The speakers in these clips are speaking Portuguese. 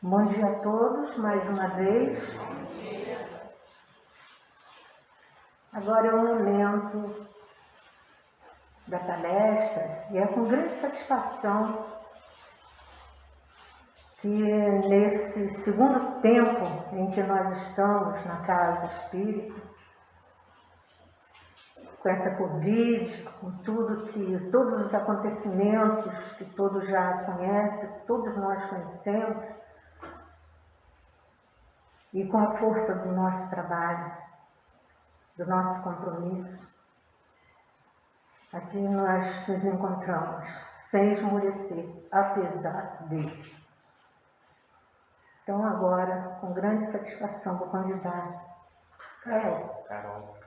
Bom dia a todos, mais uma vez. Agora é o momento da palestra e é com grande satisfação que nesse segundo tempo em que nós estamos na Casa Espírita, com essa Covid, com todos os acontecimentos que todos já conhecem, que todos nós conhecemos, e com a força do nosso trabalho, do nosso compromisso, aqui nós nos encontramos, sem esmorecer, apesar dele. Então agora, com grande satisfação, vou convidar Carol,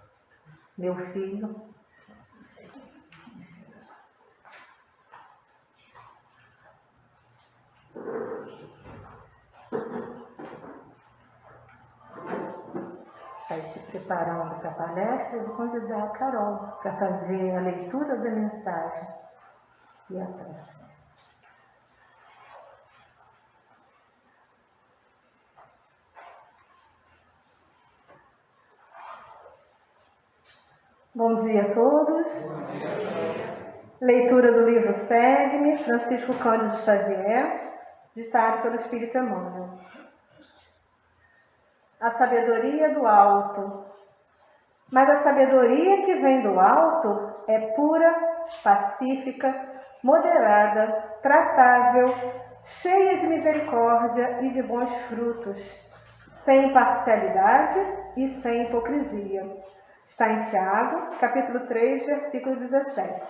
meu filho, se preparando para a palestra, eu vou convidar a Carol para fazer a leitura da mensagem e a prece. Bom dia a todos. Bom dia. Leitura do livro Segue-me, Francisco Cândido Xavier, ditado pelo Espírito Emmanuel. A sabedoria do alto. Mas a sabedoria que vem do alto é pura, pacífica, moderada, tratável, cheia de misericórdia e de bons frutos, sem parcialidade e sem hipocrisia. Está em Tiago, capítulo 3, versículo 17.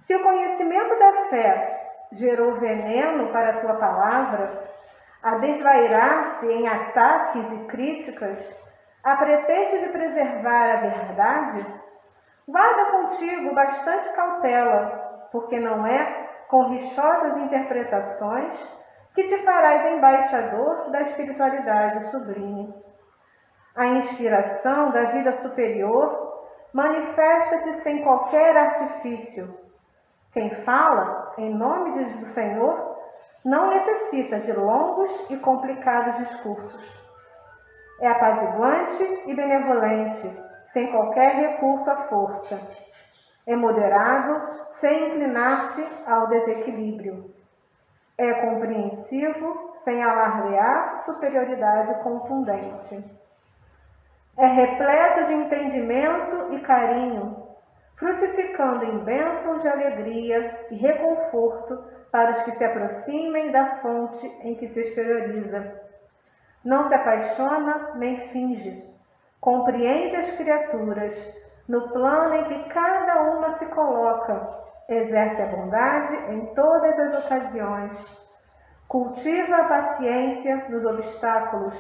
Se o conhecimento da fé gerou veneno para a tua palavra, a desvairar-se em ataques e críticas, a pretexto de preservar a verdade, guarda contigo bastante cautela, porque não é com rixosas interpretações que te farás embaixador da espiritualidade sublime. A inspiração da vida superior manifesta-se sem qualquer artifício. Quem fala em nome do Senhor não necessita de longos e complicados discursos. É apaziguante e benevolente, sem qualquer recurso à força. É moderado, sem inclinar-se ao desequilíbrio. É compreensivo, sem alardear superioridade contundente. É repleto de entendimento e carinho, frutificando em bênçãos de alegria e reconforto para os que se aproximem da fonte em que se exterioriza. Não se apaixona nem finge. Compreende as criaturas no plano em que cada uma se coloca. Exerce a bondade em todas as ocasiões. Cultiva a paciência nos obstáculos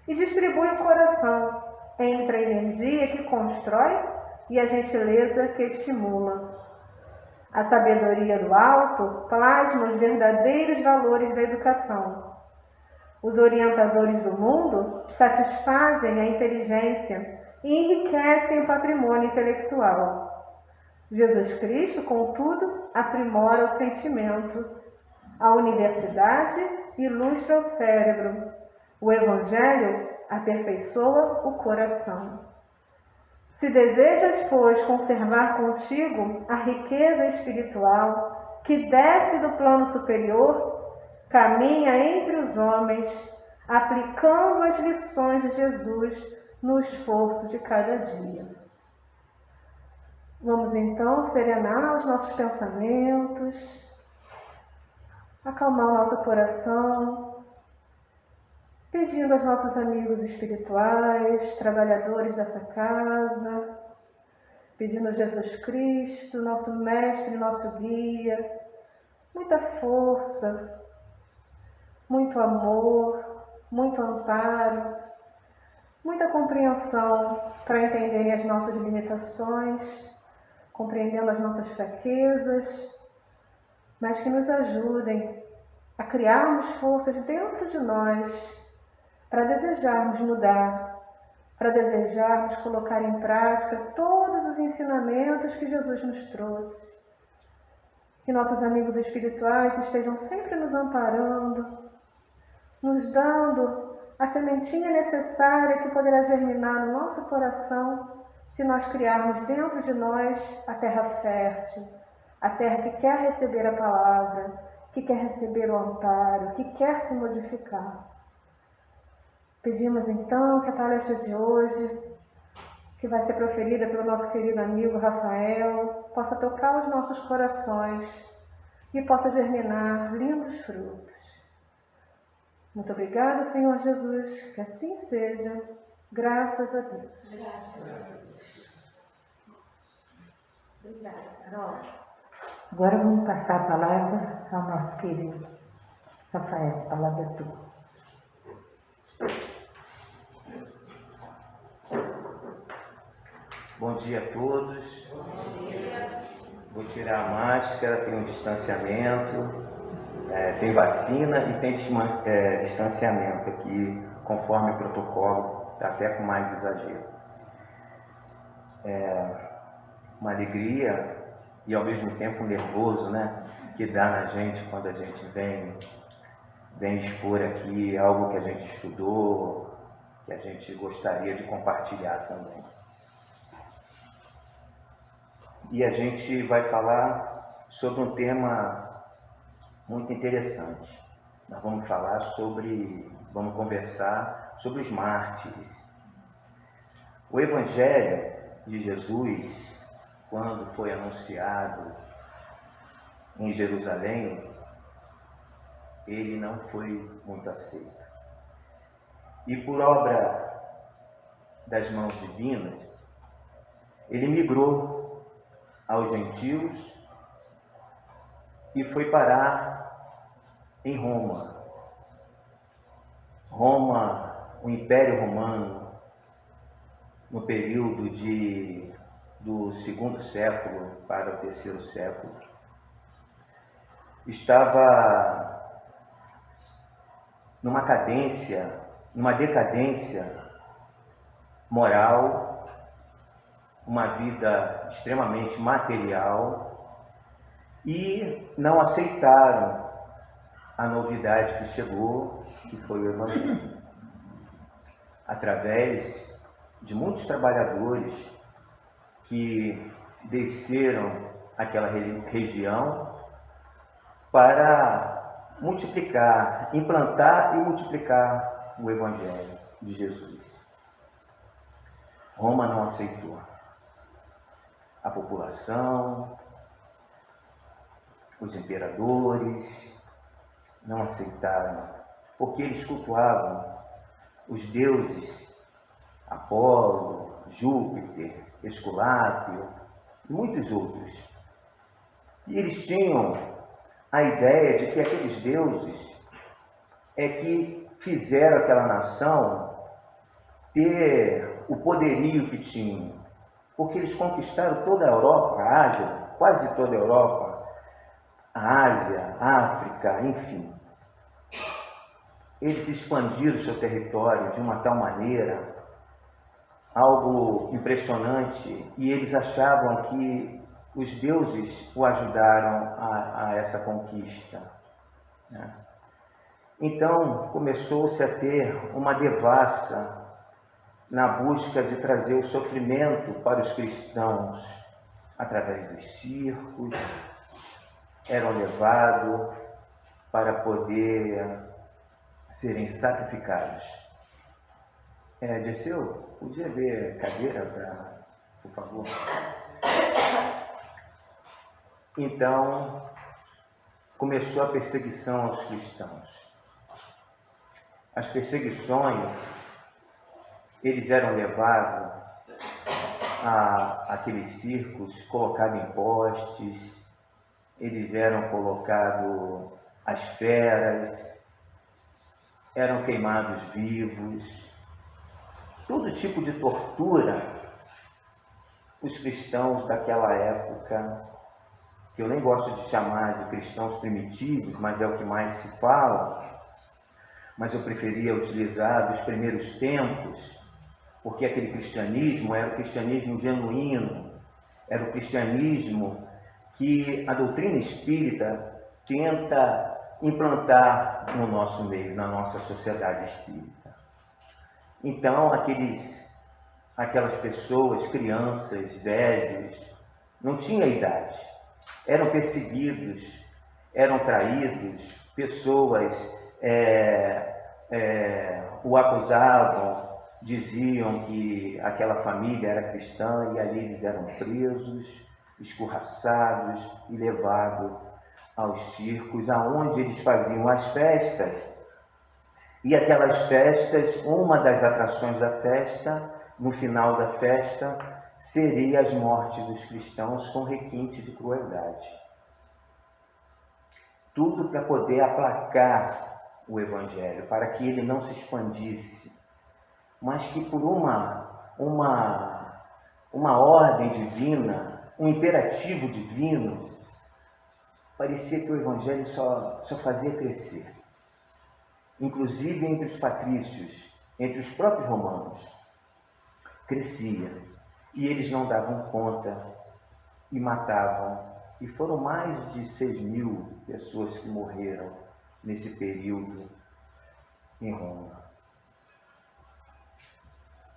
e distribui o coração entre a energia que constrói e a gentileza que estimula. A sabedoria do alto plasma os verdadeiros valores da educação. Os orientadores do mundo satisfazem a inteligência e enriquecem o patrimônio intelectual. Jesus Cristo, contudo, aprimora o sentimento. A universidade ilustra o cérebro. O Evangelho aperfeiçoa o coração. Se desejas, pois, conservar contigo a riqueza espiritual que desce do plano superior, caminha entre os homens, aplicando as lições de Jesus no esforço de cada dia. Vamos então serenar os nossos pensamentos, acalmar o nosso coração, pedindo aos nossos amigos espirituais, trabalhadores dessa casa, pedindo a Jesus Cristo, nosso mestre, nosso guia, muita força, muito amor, muito amparo, muita compreensão para entenderem as nossas limitações, compreendendo as nossas fraquezas, mas que nos ajudem a criarmos forças dentro de nós para desejarmos mudar, para desejarmos colocar em prática todos os ensinamentos que Jesus nos trouxe. Que nossos amigos espirituais estejam sempre nos amparando, nos dando a sementinha necessária que poderá germinar no nosso coração se nós criarmos dentro de nós a terra fértil, a terra que quer receber a palavra, que quer receber o amparo, que quer se modificar. Pedimos então que a palestra de hoje, que vai ser proferida pelo nosso querido amigo Rafael, possa tocar os nossos corações e possa germinar lindos frutos. Muito obrigada, Senhor Jesus, que assim seja, graças a Deus. Graças a Deus. Obrigada, Carol. Agora vamos passar a palavra ao nosso querido Rafael, a palavra é tua. Bom dia a todos. Bom dia. Vou tirar a máscara, tem um distanciamento, tem vacina e tem distanciamento aqui, conforme o protocolo, até com mais exagero. Uma alegria e ao mesmo tempo um nervoso, né, que dá na gente quando a gente vem expor aqui algo que a gente estudou, que a gente gostaria de compartilhar também. E a gente vai falar sobre um tema muito interessante. Nós vamos conversar sobre os mártires. O Evangelho de Jesus, quando foi anunciado em Jerusalém, ele não foi muito aceito. E por obra das mãos divinas, ele migrou aos gentios e foi parar em Roma. Roma, o Império Romano, no período do segundo século para o terceiro século, estava numa decadência moral, uma vida extremamente material, e não aceitaram a novidade que chegou, que foi o Evangelho. Através de muitos trabalhadores que desceram àquela região para implantar e multiplicar o Evangelho de Jesus. Roma não aceitou. A população, os imperadores não aceitaram, porque eles cultuavam os deuses Apolo, Júpiter, Esculápio e muitos outros. E eles tinham a ideia de que aqueles deuses que fizeram aquela nação ter o poderio que tinham. Porque eles conquistaram toda a Europa, a Ásia, quase toda a Europa, a Ásia, a África, enfim. Eles expandiram o seu território de uma tal maneira, algo impressionante, e eles achavam que os deuses o ajudaram a essa conquista, né? Então, começou-se a ter uma devassa na busca de trazer o sofrimento para os cristãos através dos circos, eram levados para poder serem sacrificados. Dirceu, podia ver cadeira, por favor? Então, começou a perseguição aos cristãos. As perseguições, eles eram levados àqueles circos, colocados em postes, eles eram colocados às feras, eram queimados vivos, todo tipo de tortura. Os cristãos daquela época, que eu nem gosto de chamar de cristãos primitivos, mas é o que mais se fala, mas eu preferia utilizar dos primeiros tempos, porque aquele cristianismo era o cristianismo genuíno, era o cristianismo que a doutrina espírita tenta implantar no nosso meio, na nossa sociedade espírita. Então, aquelas pessoas, crianças, velhos, não tinham idade, eram perseguidos, eram traídos, pessoas o acusavam, diziam que aquela família era cristã e ali eles eram presos, escorraçados e levados aos circos, aonde eles faziam as festas. E aquelas festas, uma das atrações da festa, no final da festa, seria as mortes dos cristãos com requinte de crueldade. Tudo para poder aplacar o Evangelho, para que ele não se expandisse, mas que por uma ordem divina, um imperativo divino, parecia que o Evangelho só fazia crescer. Inclusive entre os patrícios, entre os próprios romanos, crescia. E eles não davam conta e matavam. E foram mais de 6.000 pessoas que morreram nesse período em Roma.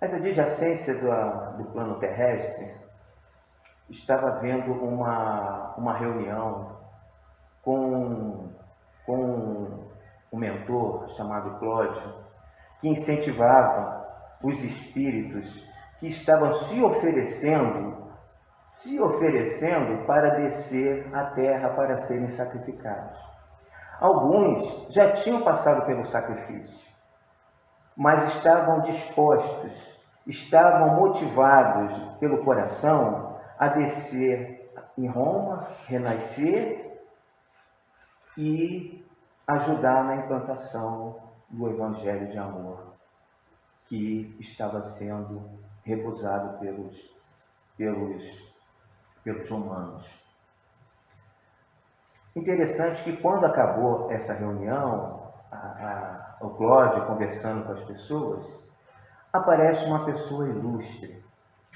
As adjacências do plano terrestre estava havendo uma reunião com um mentor chamado Cláudio, que incentivava os espíritos que estavam se oferecendo para descer à terra para serem sacrificados. Alguns já tinham passado pelo sacrifício, mas estavam dispostos, estavam motivados pelo coração a descer em Roma, renascer e ajudar na implantação do Evangelho de amor, que estava sendo recusado pelos romanos. Interessante que quando acabou essa reunião, o Cláudio conversando com as pessoas, aparece uma pessoa ilustre.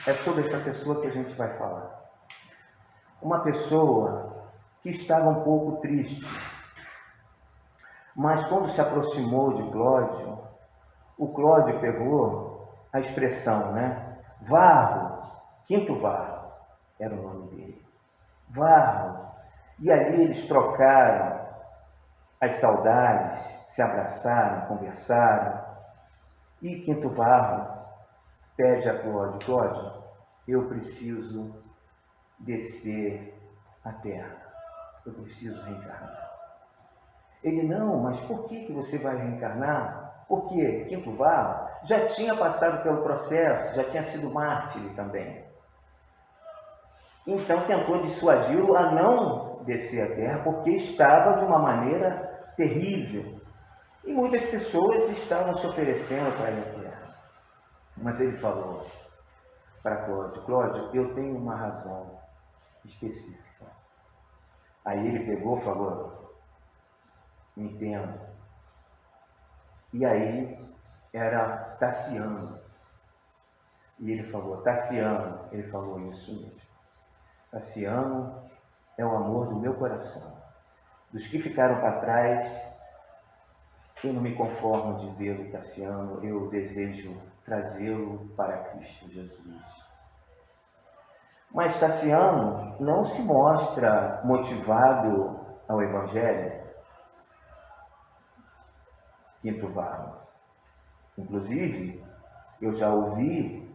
É sobre essa pessoa que a gente vai falar. Uma pessoa que estava um pouco triste, mas quando se aproximou de Cláudio, o Cláudio pegou a expressão, Varro, Quinto Varro, era o nome dele. Varro. E ali eles trocaram as saudades, se abraçaram, conversaram. E Quinto Varro pede a Cláudio: Cláudio, eu preciso descer à terra. Eu preciso reencarnar. Ele: não, mas por que você vai reencarnar? Porque Quinto Varro já tinha passado pelo processo, já tinha sido mártir também. Então tentou dissuadi-lo a não descer à terra, porque estava de uma maneira terrível. E muitas pessoas estavam se oferecendo para ir à terra. Mas ele falou para Cláudio: Cláudio, eu tenho uma razão específica. Aí ele pegou e falou: entendo. E aí era Tassiano. E ele falou: Tassiano, ele falou isso mesmo. Tassiano é o amor do meu coração. Dos que ficaram para trás, eu não me conformo de vê-lo, Tassiano, eu desejo trazê-lo para Cristo Jesus. Mas Tassiano não se mostra motivado ao Evangelho. Quinto Varro. Inclusive, eu já ouvi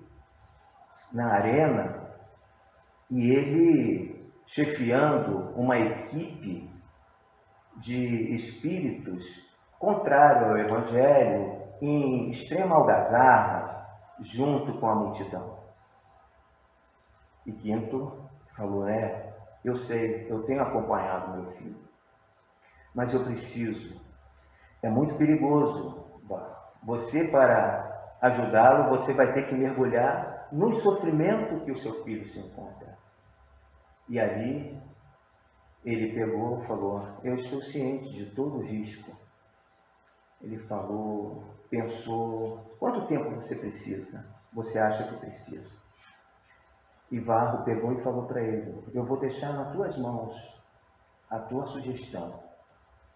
na arena e ele chefiando uma equipe de espíritos contrário ao Evangelho, em extrema algazarra, junto com a multidão. E Quinto falou: eu sei, eu tenho acompanhado meu filho, mas eu preciso. É muito perigoso. Você, para ajudá-lo, você vai ter que mergulhar no sofrimento que o seu filho se encontra. E ali, ele pegou e falou: eu estou ciente de todo o risco. Ele falou, pensou: quanto tempo você precisa? Você acha que precisa? E Varro pegou e falou para ele: eu vou deixar nas tuas mãos a tua sugestão.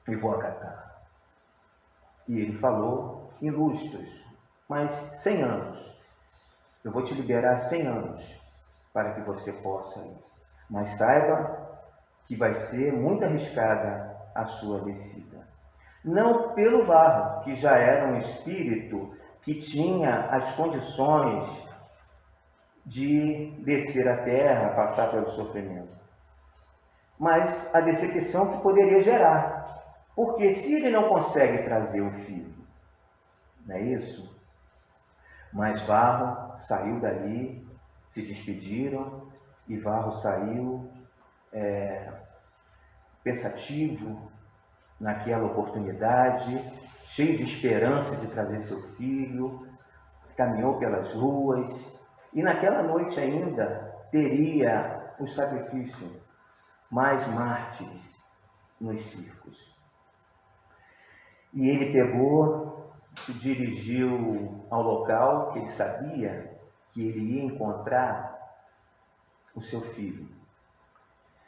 e vou acatar. E ele falou em lustros, mas 100 anos. Eu vou te liberar 100 anos para que você possa ir. Mas saiba que vai ser muito arriscada a sua descida. Não pelo Varro, que já era um espírito que tinha as condições de descer a terra, passar pelo sofrimento, mas a decepção que poderia gerar. Porque se ele não consegue trazer o filho, não é isso? Mas Varro saiu dali, se despediram, e Varro saiu pensativo naquela oportunidade, cheio de esperança de trazer seu filho, caminhou pelas ruas, e naquela noite ainda teria o sacrifício, mais mártires nos circos. E ele pegou, se dirigiu ao local que ele sabia que ele ia encontrar o seu filho.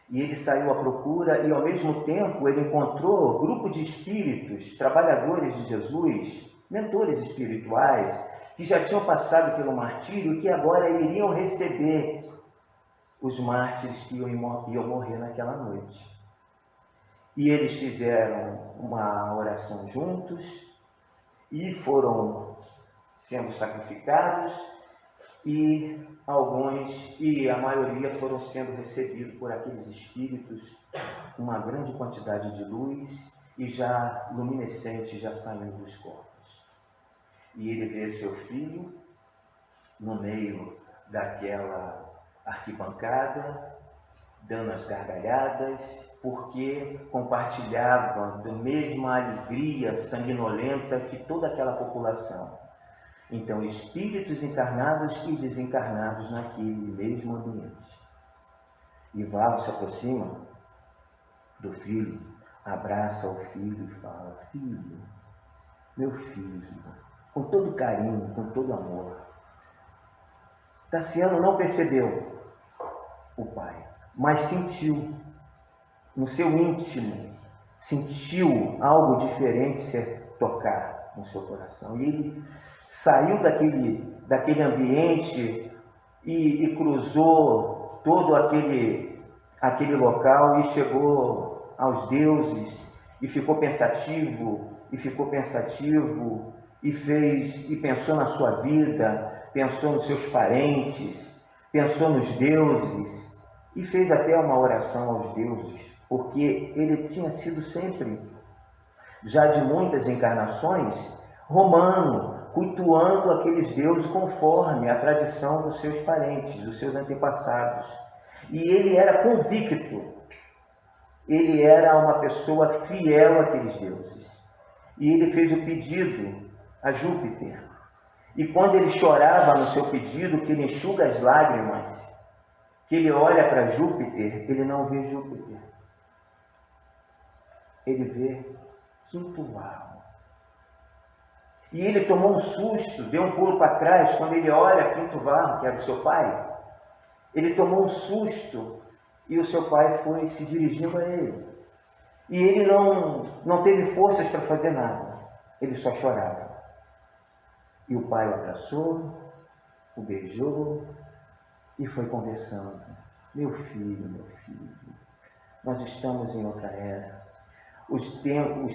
E ele saiu à procura e, ao mesmo tempo, ele encontrou um grupo de espíritos, trabalhadores de Jesus, mentores espirituais, que já tinham passado pelo martírio e que agora iriam receber os mártires que iam morrer naquela noite. E eles fizeram uma oração juntos e foram sendo sacrificados, e a maioria foram sendo recebidos por aqueles espíritos, uma grande quantidade de luz e já luminescente, já saindo dos corpos. E ele vê seu filho no meio daquela arquibancada, dando as gargalhadas, porque compartilhava da mesma alegria sanguinolenta que toda aquela população. Então, espíritos encarnados e desencarnados naquele mesmo ambiente. E Varro se aproxima do filho, abraça o filho e fala: filho, meu filho, com todo carinho, com todo amor. Tassiano não percebeu o pai, mas sentiu, no seu íntimo, sentiu algo diferente se tocar no seu coração. E ele saiu daquele ambiente e cruzou todo aquele local e chegou aos deuses e ficou pensativo e pensou na sua vida, pensou nos seus parentes, pensou nos deuses e fez até uma oração aos deuses, porque ele tinha sido sempre, já de muitas encarnações, romano, cultuando aqueles deuses conforme a tradição dos seus parentes, dos seus antepassados. E ele era convicto, ele era uma pessoa fiel àqueles deuses. E ele fez o pedido a Júpiter. E quando ele chorava no seu pedido, que ele enxuga as lágrimas, que ele olha para Júpiter, ele não vê Júpiter. Ele vê Quinto Varro. E ele tomou um susto, deu um pulo para trás, quando ele olha Quinto Varro, que era o seu pai. Ele tomou um susto e o seu pai foi se dirigindo a ele. E ele não teve forças para fazer nada, ele só chorava. E o pai o abraçou, o beijou e foi conversando. Meu filho, nós estamos em outra era. Os tempos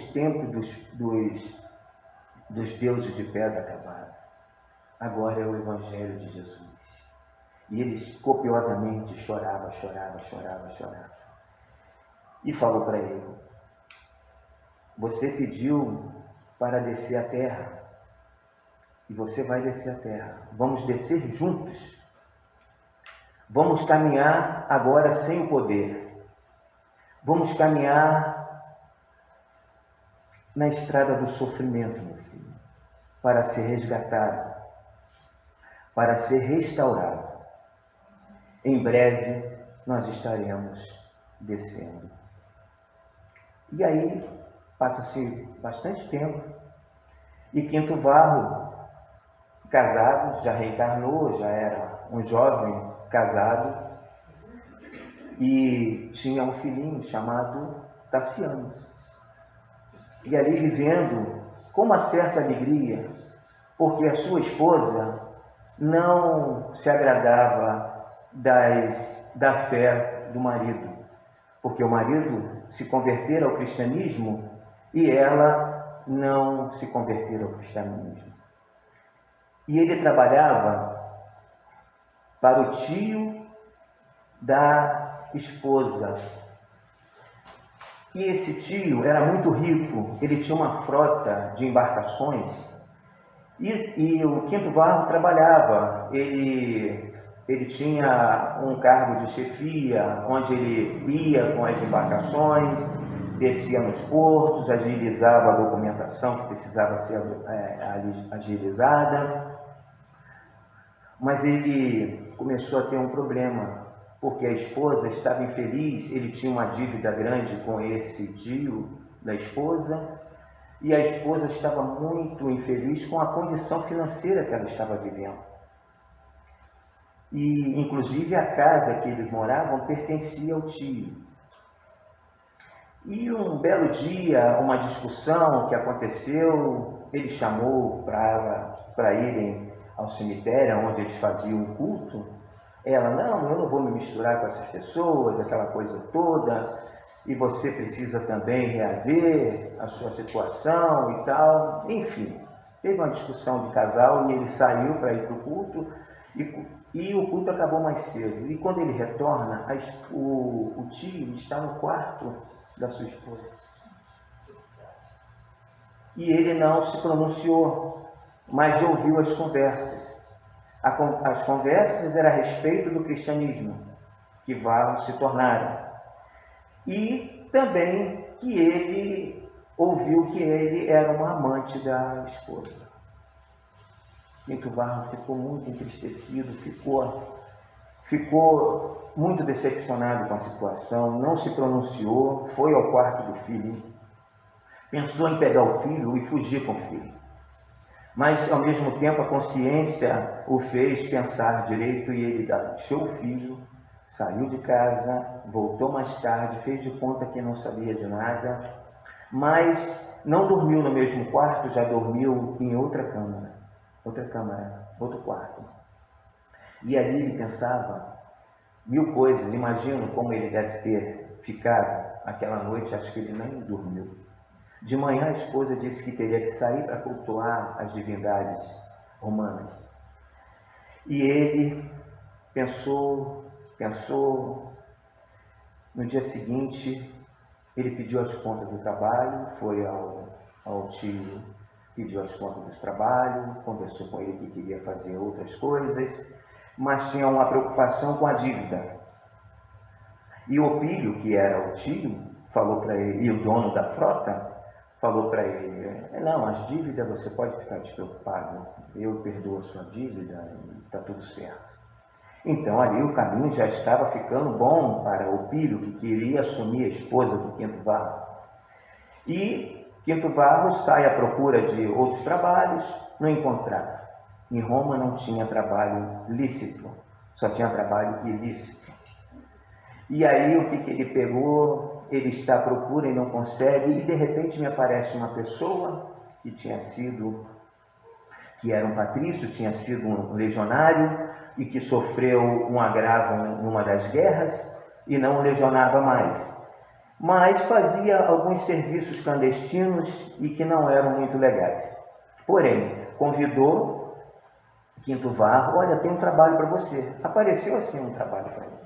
dos deuses de pedra acabaram. Agora é o Evangelho de Jesus. E eles copiosamente chorava. E falou para ele: você pediu para descer a terra, e você vai descer a terra. Vamos descer juntos. Vamos caminhar agora sem o poder. Vamos caminhar na estrada do sofrimento, meu filho, para ser resgatado, para ser restaurado. Em breve nós estaremos descendo. E aí passa-se bastante tempo e Quinto Varro, casado, já reencarnou, já era um jovem casado e tinha um filhinho chamado Tassiano. e ali vivendo com uma certa alegria, porque a sua esposa não se agradava da fé do marido, porque o marido se convertera ao cristianismo e ela não se convertera ao cristianismo. E ele trabalhava para o tio da esposa. E esse tio era muito rico, ele tinha uma frota de embarcações e o Quinto Varro trabalhava. Ele tinha um cargo de chefia, onde ele ia com as embarcações, descia nos portos, agilizava a documentação que precisava ser agilizada. Mas ele começou a ter um problema, porque a esposa estava infeliz, ele tinha uma dívida grande com esse tio da esposa, e a esposa estava muito infeliz com a condição financeira que ela estava vivendo. E, inclusive, a casa que eles moravam pertencia ao tio. E um belo dia, uma discussão que aconteceu, ele chamou para irem ao cemitério onde eles faziam o culto. Ela, não, eu não vou me misturar com essas pessoas, aquela coisa toda, e você precisa também reaver a sua situação e tal. Enfim, teve uma discussão de casal e ele saiu para ir para o culto, e o culto acabou mais cedo. E quando ele retorna, o tio está no quarto da sua esposa. E ele não se pronunciou, mas ouviu as conversas. As conversas eram a respeito do cristianismo, que Varro se tornara. E também que ele ouviu que ele era uma amante da esposa. Quinto Varro ficou muito entristecido, ficou muito decepcionado com a situação, não se pronunciou, foi ao quarto do filho, pensou em pegar o filho e fugir com o filho. Mas, ao mesmo tempo, a consciência o fez pensar direito e ele deixou o filho, saiu de casa, voltou mais tarde, fez de conta que não sabia de nada, mas não dormiu no mesmo quarto, já dormiu em outro quarto. E ali ele pensava mil coisas, imagino como ele deve ter ficado aquela noite, acho que ele nem dormiu. De manhã a esposa disse que teria que sair para cultuar as divindades romanas. E ele pensou. No dia seguinte, ele pediu as contas do trabalho, foi ao tio, pediu as contas do trabalho, conversou com ele que queria fazer outras coisas, mas tinha uma preocupação com a dívida. E o Opílio, que era o tio, falou para ele, e o dono da frota, falou para ele, não, as dívidas você pode ficar despreocupado, eu perdoo a sua dívida e está tudo certo. Então ali o caminho já estava ficando bom para o Opílio, que queria assumir a esposa do Quinto Varro. E Quinto Varro sai à procura de outros trabalhos, não encontrava. Em Roma não tinha trabalho lícito, só tinha trabalho ilícito. E aí o que ele pegou? Ele está à procura e não consegue, e de repente me aparece uma pessoa que era um patrício, tinha sido um legionário e que sofreu um agravo numa das guerras e não legionava mais, mas fazia alguns serviços clandestinos e que não eram muito legais. Porém, convidou Quinto Varro, olha, tem um trabalho para você. Apareceu assim um trabalho para ele.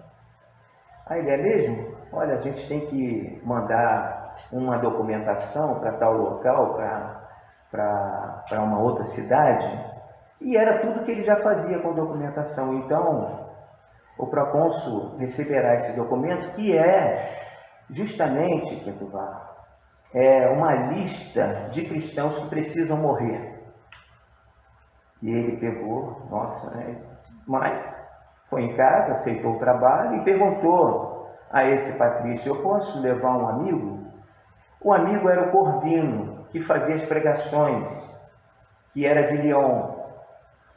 Aí ele, é mesmo? Olha, a gente tem que mandar uma documentação para tal local, para uma outra cidade. E era tudo que ele já fazia com documentação. Então, o procônsul receberá esse documento, que é justamente, Quinto Varro, é uma lista de cristãos que precisam morrer. E ele pegou, mas foi em casa, aceitou o trabalho e perguntou a esse patrício, eu posso levar um amigo? O amigo era o Corvino, que fazia as pregações, que era de Lyon,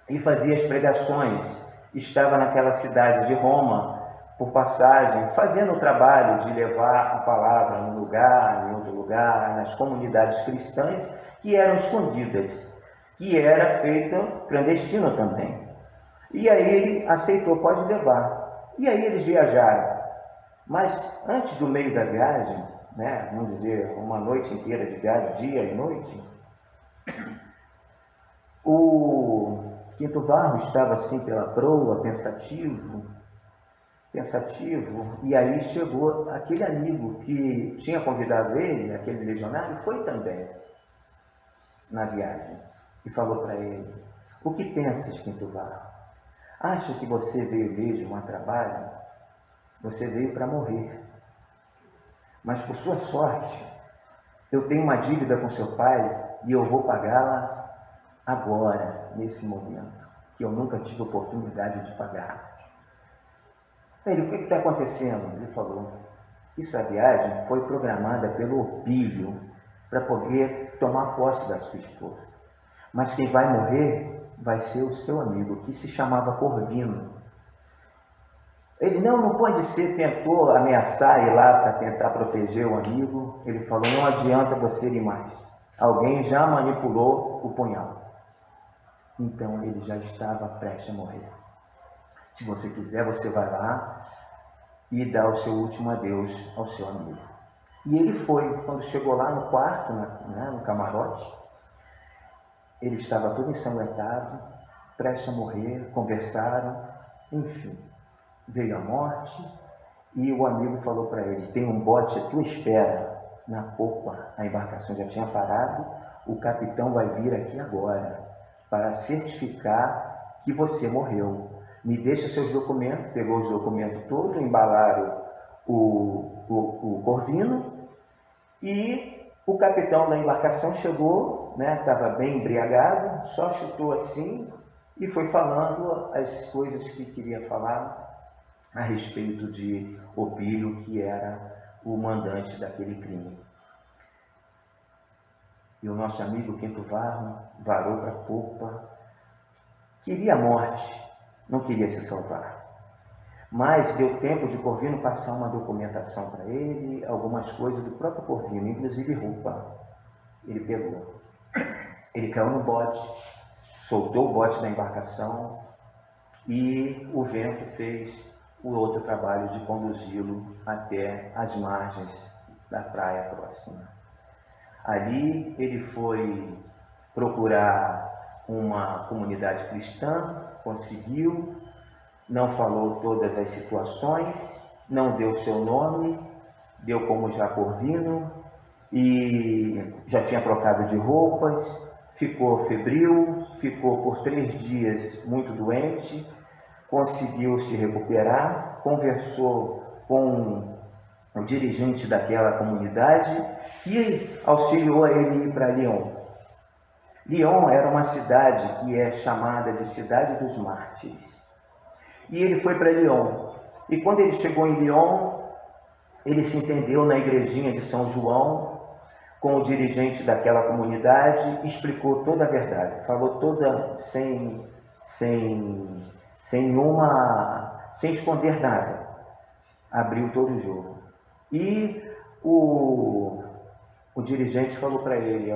e fazia as pregações, estava naquela cidade de Roma, por passagem, fazendo o trabalho de levar a palavra num lugar, em outro lugar, lugar, nas comunidades cristãs que eram escondidas, que era feita clandestino também. E aí ele aceitou, pode levar. E aí eles viajaram. Mas antes do meio da viagem, né, vamos dizer, uma noite inteira de viagem, dia e noite, o Quinto Varro estava assim pela proa, pensativo, e aí chegou aquele amigo que tinha convidado ele, aquele legionário, foi também na viagem, e falou para ele: o que pensas, Quinto Varro? Acha que você veio mesmo a trabalho? Você veio para morrer. Mas por sua sorte, eu tenho uma dívida com seu pai e eu vou pagá-la agora, nesse momento, que eu nunca tive oportunidade de pagar. Ele: o que está acontecendo? Ele falou: essa viagem foi programada pelo Opílio para poder tomar posse da sua esposa. Mas quem vai morrer vai ser o seu amigo, que se chamava Corvino. Ele: não pode ser, tentou ameaçar ir lá para tentar proteger o amigo. Ele falou: não adianta você ir mais. Alguém já manipulou o punhal. Então ele já estava prestes a morrer. Se você quiser, você vai lá e dá o seu último adeus ao seu amigo. E ele foi. Quando chegou lá no quarto, no camarote, ele estava todo ensanguentado, prestes a morrer, conversaram, enfim. Veio a morte e o amigo falou para ele: tem um bote à tua espera na popa, a embarcação já tinha parado, o capitão vai vir aqui agora para certificar que você morreu. Me deixa seus documentos. Pegou os documentos todos, embalaram o Corvino, e o capitão da embarcação chegou, estava bem embriagado, só chutou assim e foi falando as coisas que queria falar a respeito de Opílio, que era o mandante daquele crime. E o nosso amigo Quinto Varro varou para a popa, queria a morte, não queria se salvar. Mas deu tempo de Corvino passar uma documentação para ele, algumas coisas do próprio Corvino, inclusive roupa. Ele pegou. Ele caiu no bote, soltou o bote da embarcação e o vento fez o outro trabalho de conduzi-lo até as margens da praia próxima. Ali ele foi procurar uma comunidade cristã, conseguiu, não falou todas as situações, não deu seu nome, deu como já Corvino, e já tinha trocado de roupas, ficou febril, ficou por 3 dias muito doente, conseguiu se recuperar, conversou com o dirigente daquela comunidade que auxiliou a ele ir para Lyon. Lyon era uma cidade que é chamada de Cidade dos Mártires. E ele foi para Lyon. E quando ele chegou em Lyon, ele se entendeu na igrejinha de São João com o dirigente daquela comunidade, explicou toda a verdade, falou toda sem esconder nada, abriu todo o jogo. E o dirigente falou para ele: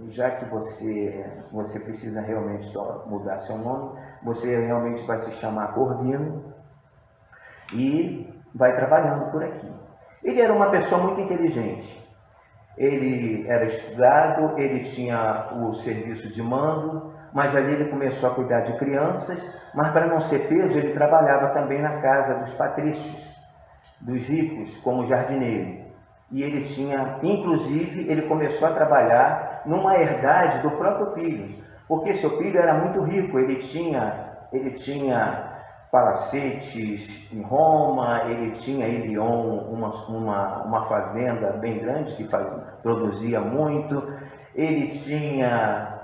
já que você precisa realmente mudar seu nome, você realmente vai se chamar Corvino e vai trabalhando por aqui. Ele era uma pessoa muito inteligente, ele era estudado, ele tinha o serviço de mando, mas ali ele começou a cuidar de crianças, mas para não ser peso, ele trabalhava também na casa dos patrícios, dos ricos, como jardineiro. E ele tinha, inclusive, ele começou a trabalhar numa herdade do próprio Opílio, porque seu filho era muito rico, ele tinha palacetes em Roma, ele tinha em Lyon uma fazenda bem grande que produzia muito, ele tinha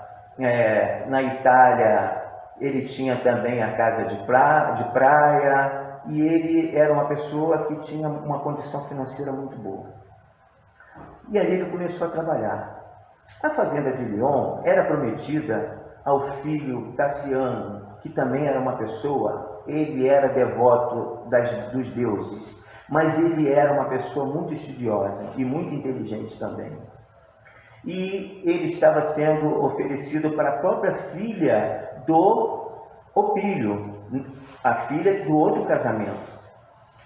na Itália, ele tinha também a casa de praia, e ele era uma pessoa que tinha uma condição financeira muito boa. E aí ele começou a trabalhar. A fazenda de Lyon era prometida ao filho Cassiano, que também era uma pessoa, ele era devoto dos deuses, mas ele era uma pessoa muito estudiosa e muito inteligente também. E ele estava sendo oferecido para a própria filha do Opílio, a filha do outro casamento,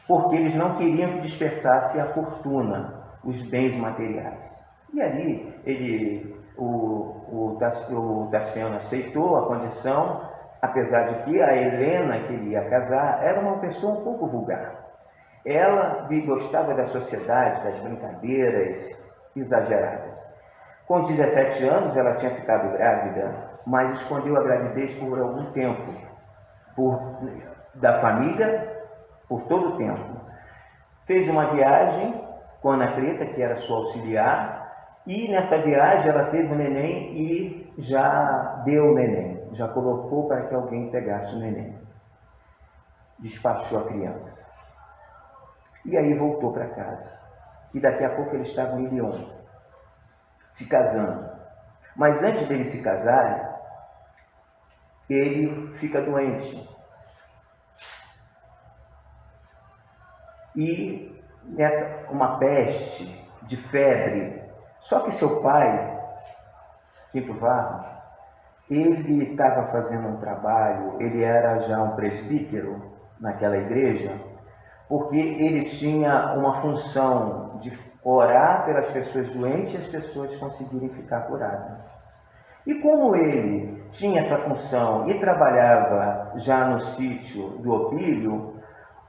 porque eles não queriam que dispersasse a fortuna, os bens materiais. E ali o Tassiano aceitou a condição, apesar de que a Helena que ele ia casar era uma pessoa um pouco vulgar. Ela gostava da sociedade, das brincadeiras exageradas. Com os 17 anos ela tinha ficado grávida, mas escondeu a gravidez por algum tempo, da família, por todo o tempo. Fez uma viagem com Ana Preta, que era sua auxiliar, e nessa viagem ela teve o neném e já deu o neném, já colocou para que alguém pegasse o neném. Despachou a criança. E aí voltou para casa. E daqui a pouco eles estavam em Lyon, se casando. Mas antes dele se casar, ele fica doente. E uma peste de febre. Só que seu pai, Quinto Varro, ele estava fazendo um trabalho, ele era já um presbítero naquela igreja, porque ele tinha uma função de orar pelas pessoas doentes e as pessoas conseguirem ficar curadas. E como ele tinha essa função e trabalhava já no sítio do Opílio,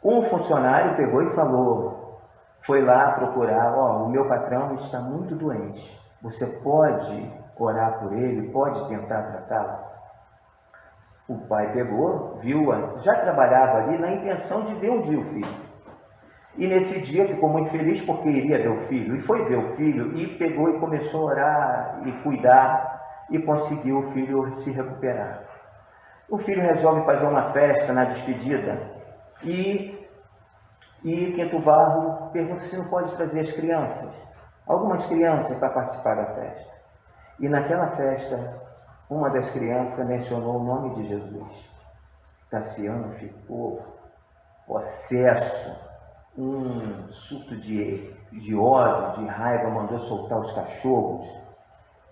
um funcionário pegou e falou, foi lá procurar, o meu patrão está muito doente, você pode orar por ele, pode tentar tratá-lo? O pai pegou, viu, já trabalhava ali na intenção de ver um dia o filho. E nesse dia ficou muito feliz porque iria ver o filho, e foi ver o filho, e pegou e começou a orar e cuidar, e conseguiu o filho se recuperar. O filho resolve fazer uma festa na despedida, e Quinto Varro pergunta se não pode trazer as crianças, algumas crianças para participar da festa. E naquela festa, uma das crianças mencionou o nome de Jesus. Tassiano ficou possesso, um surto de ódio, de raiva, mandou soltar os cachorros.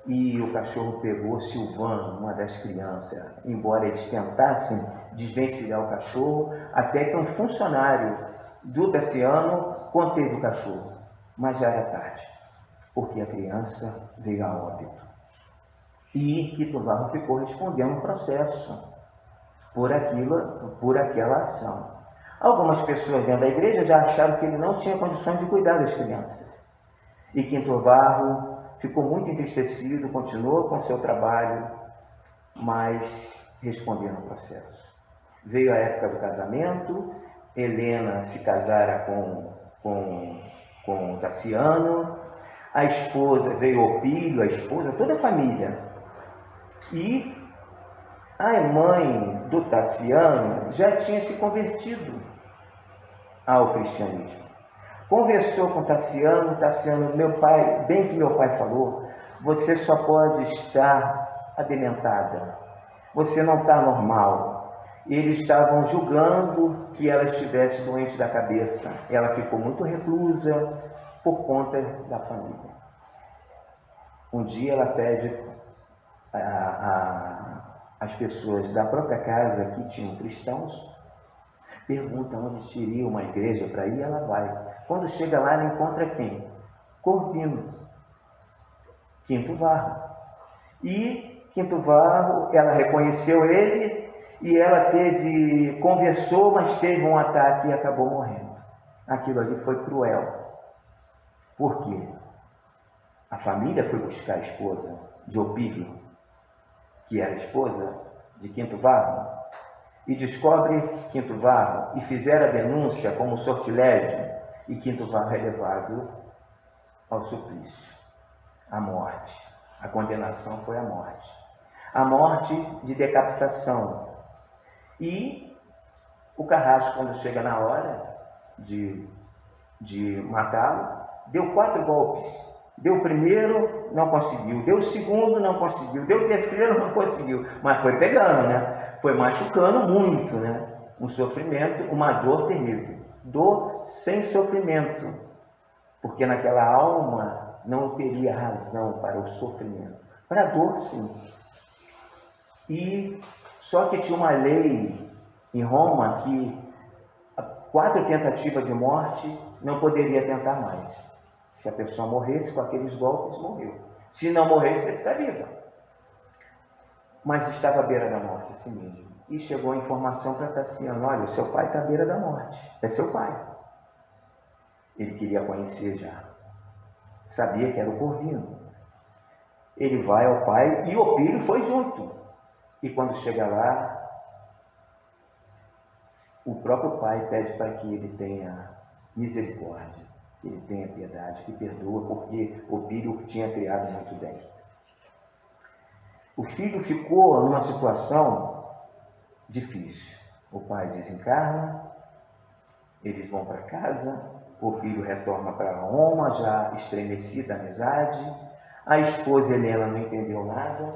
E o cachorro pegou Silvano, uma das crianças, embora eles tentassem desvencilhar o cachorro, até que um funcionário do Tassiano conteve o cachorro. Mas já era tarde, porque a criança veio a óbito. E Quinto Varro ficou respondendo o processo por aquela ação. Algumas pessoas dentro da igreja já acharam que ele não tinha condições de cuidar das crianças. E Quinto Varro ficou muito entristecido, continuou com seu trabalho, mas respondendo o processo. Veio a época do casamento, Helena se casara com Tassiano, a esposa, veio Opílio, a esposa, toda a família. E a mãe do Tassiano já tinha se convertido ao cristianismo. Conversou com Tassiano, meu pai, bem que meu pai falou, você só pode estar adementada, você não está normal. Eles estavam julgando que ela estivesse doente da cabeça. Ela ficou muito reclusa por conta da família. Um dia ela pede as pessoas da própria casa que tinham cristãos, pergunta onde teria uma igreja para ir, ela vai. Quando chega lá, ela encontra quem? Corvino, Quinto Varro. E Quinto Varro, ela reconheceu ele e ela conversou, mas teve um ataque e acabou morrendo. Aquilo ali foi cruel. Por quê? A família foi buscar a esposa de Opílio, que era a esposa de Quinto Varro, e descobre Quinto Varro e fizeram a denúncia como sortilégio, e Quinto Varro é levado ao suplício, à morte. A condenação foi a morte. A morte de decapitação. E o carrasco, quando chega na hora de matá-lo, deu 4 golpes. Deu o primeiro, não conseguiu. Deu o segundo, não conseguiu. Deu o terceiro, não conseguiu. Mas foi pegando, né? Foi machucando muito, né? Um sofrimento, uma dor terrível. dor sem sofrimento, porque naquela alma não teria razão para o sofrimento. Para a dor, sim. E só que tinha uma lei em Roma que 4 tentativas de morte não poderia tentar mais. Se a pessoa morresse com aqueles golpes, morreu. Se não morresse, ele fica viva. Mas estava à beira da morte, assim mesmo. E chegou a informação para Tassiano: olha, o seu pai está à beira da morte. É seu pai. Ele queria conhecer já. Sabia que era o Corvino. Ele vai ao pai e Opílio foi junto. E quando chega lá, o próprio pai pede para que ele tenha misericórdia, que ele tenha piedade, que perdoa, porque Opílio tinha criado muito bem. O filho ficou numa situação difícil. O pai desencarna, eles vão para casa, o filho retorna para Roma, já estremecida a amizade. A esposa Helena não entendeu nada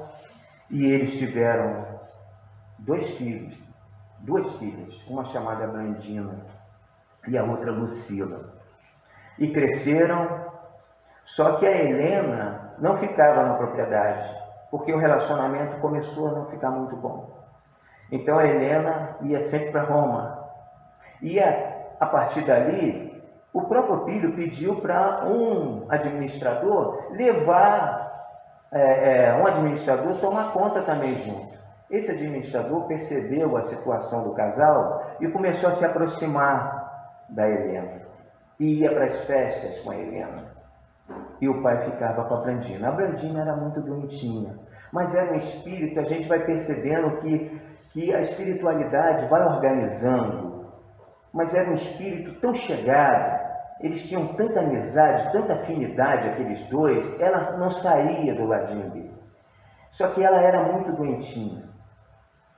e eles tiveram 2 filhos, 2 filhas, uma chamada Blandina e a outra Lucila. E cresceram, só que a Helena não ficava na propriedade, porque o relacionamento começou a não ficar muito bom. Então a Helena ia sempre para Roma. E a partir dali, o próprio filho pediu para um administrador um administrador tomar conta também junto. Esse administrador percebeu a situação do casal e começou a se aproximar da Helena. E ia para as festas com a Helena. E o pai ficava com a Blandina. A Blandina era muito doentinha, mas era um espírito, a gente vai percebendo que a espiritualidade vai organizando, mas era um espírito tão chegado, eles tinham tanta amizade, tanta afinidade, aqueles dois, ela não saía do ladinho dele. Só que ela era muito doentinha.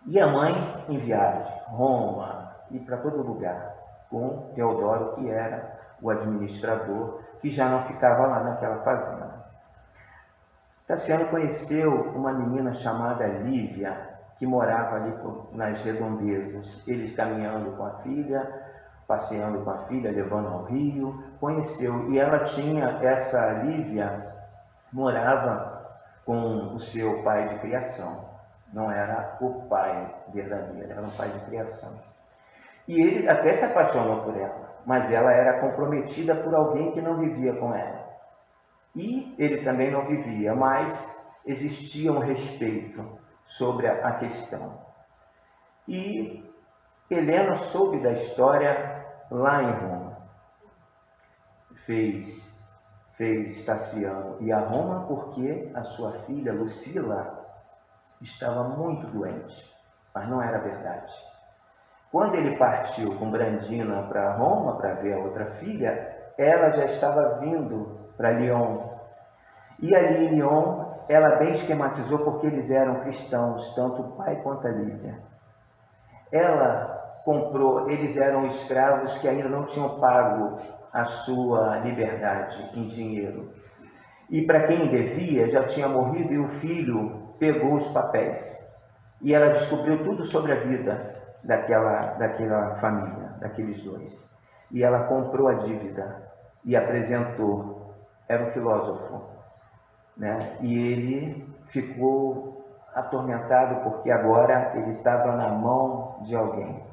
E a mãe em viagem, Roma e para todo lugar, com Teodoro, que era o administrador, que já não ficava lá naquela fazenda. Tassiano conheceu uma menina chamada Lívia, que morava ali nas redondezas. Eles caminhando com a filha, passeando com a filha, levando ao rio, conheceu. E essa Lívia morava com o seu pai de criação. Não era o pai verdadeiro, era um pai de criação. E ele até se apaixonou por ela, mas ela era comprometida por alguém que não vivia com ela. E ele também não vivia, mas existia um respeito sobre a questão. E Helena soube da história lá em Roma. Fez Tassiano ir a Roma porque a sua filha Lucila estava muito doente, mas não era verdade. Quando ele partiu com Blandina para Roma para ver a outra filha, ela já estava vindo para Lyon. E ali em Lyon, ela bem esquematizou porque eles eram cristãos, tanto o pai quanto a Lívia. Ela comprou, eles eram escravos que ainda não tinham pago a sua liberdade em dinheiro. E para quem devia, já tinha morrido e o filho pegou os papéis. E ela descobriu tudo sobre a vida daquela família, daqueles dois. E ela comprou a dívida e apresentou. Era um filósofo, né? E ele ficou atormentado porque agora ele estava na mão de alguém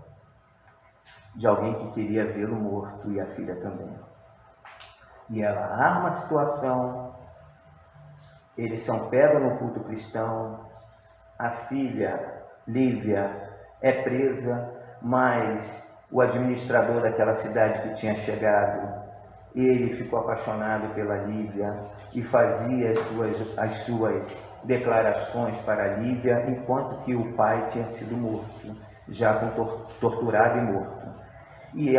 que queria vê-lo morto e a filha também. E ela arma a situação, eles são pegos no culto cristão, a filha Lívia é presa, mas o administrador daquela cidade que tinha chegado, ele ficou apaixonado pela Lívia e fazia as suas declarações para a Lívia, enquanto que o pai tinha sido morto, já torturado e morto. E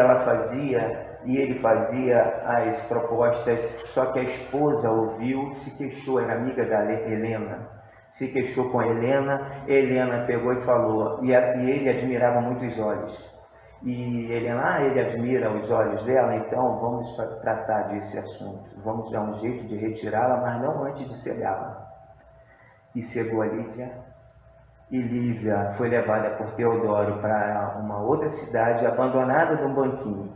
ele fazia as propostas, só que a esposa ouviu, se queixou, era amiga da Helena, se queixou com a Helena pegou e falou, e ele admirava muito os olhos. E Helena, ele admira os olhos dela, então vamos tratar desse assunto, vamos dar um jeito de retirá-la, mas não antes de cegá-la. E cegou a Lívia, e Lívia foi levada por Teodoro para uma outra cidade, abandonada num banquinho.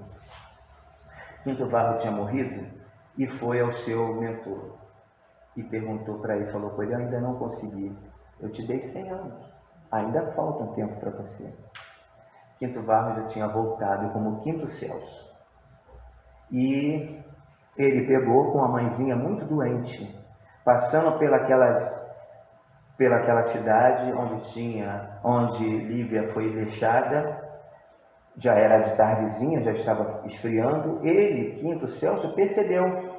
Quinto Varro tinha morrido e foi ao seu mentor e perguntou para ele, falou com ele: eu ainda não consegui, eu te dei 100 anos, ainda falta um tempo para você. Quinto Varro já tinha voltado como Quinto Celso e ele pegou com a mãezinha muito doente, passando pelaquela cidade onde Lívia foi deixada. Já era de tardezinha, já estava esfriando. Ele, Quinto Celso, percebeu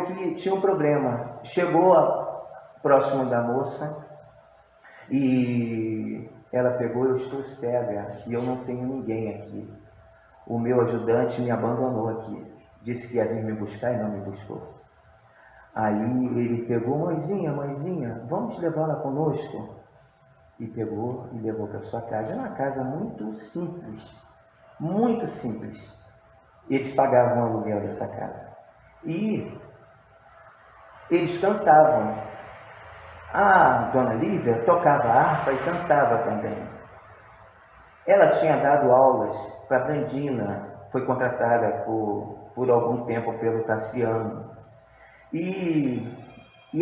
que tinha um problema. Chegou próximo da moça e ela pegou: eu estou cega e eu não tenho ninguém aqui. O meu ajudante me abandonou aqui. Disse que ia vir me buscar e não me buscou. Aí ele pegou: mãezinha, vamos levá-la conosco? E pegou e levou para sua casa. Era uma casa muito simples, muito simples. Eles pagavam o aluguel dessa casa. E eles cantavam. A dona Lívia tocava harpa e cantava também. Ela tinha dado aulas para Brandina, foi contratada por algum tempo pelo Tassiano. E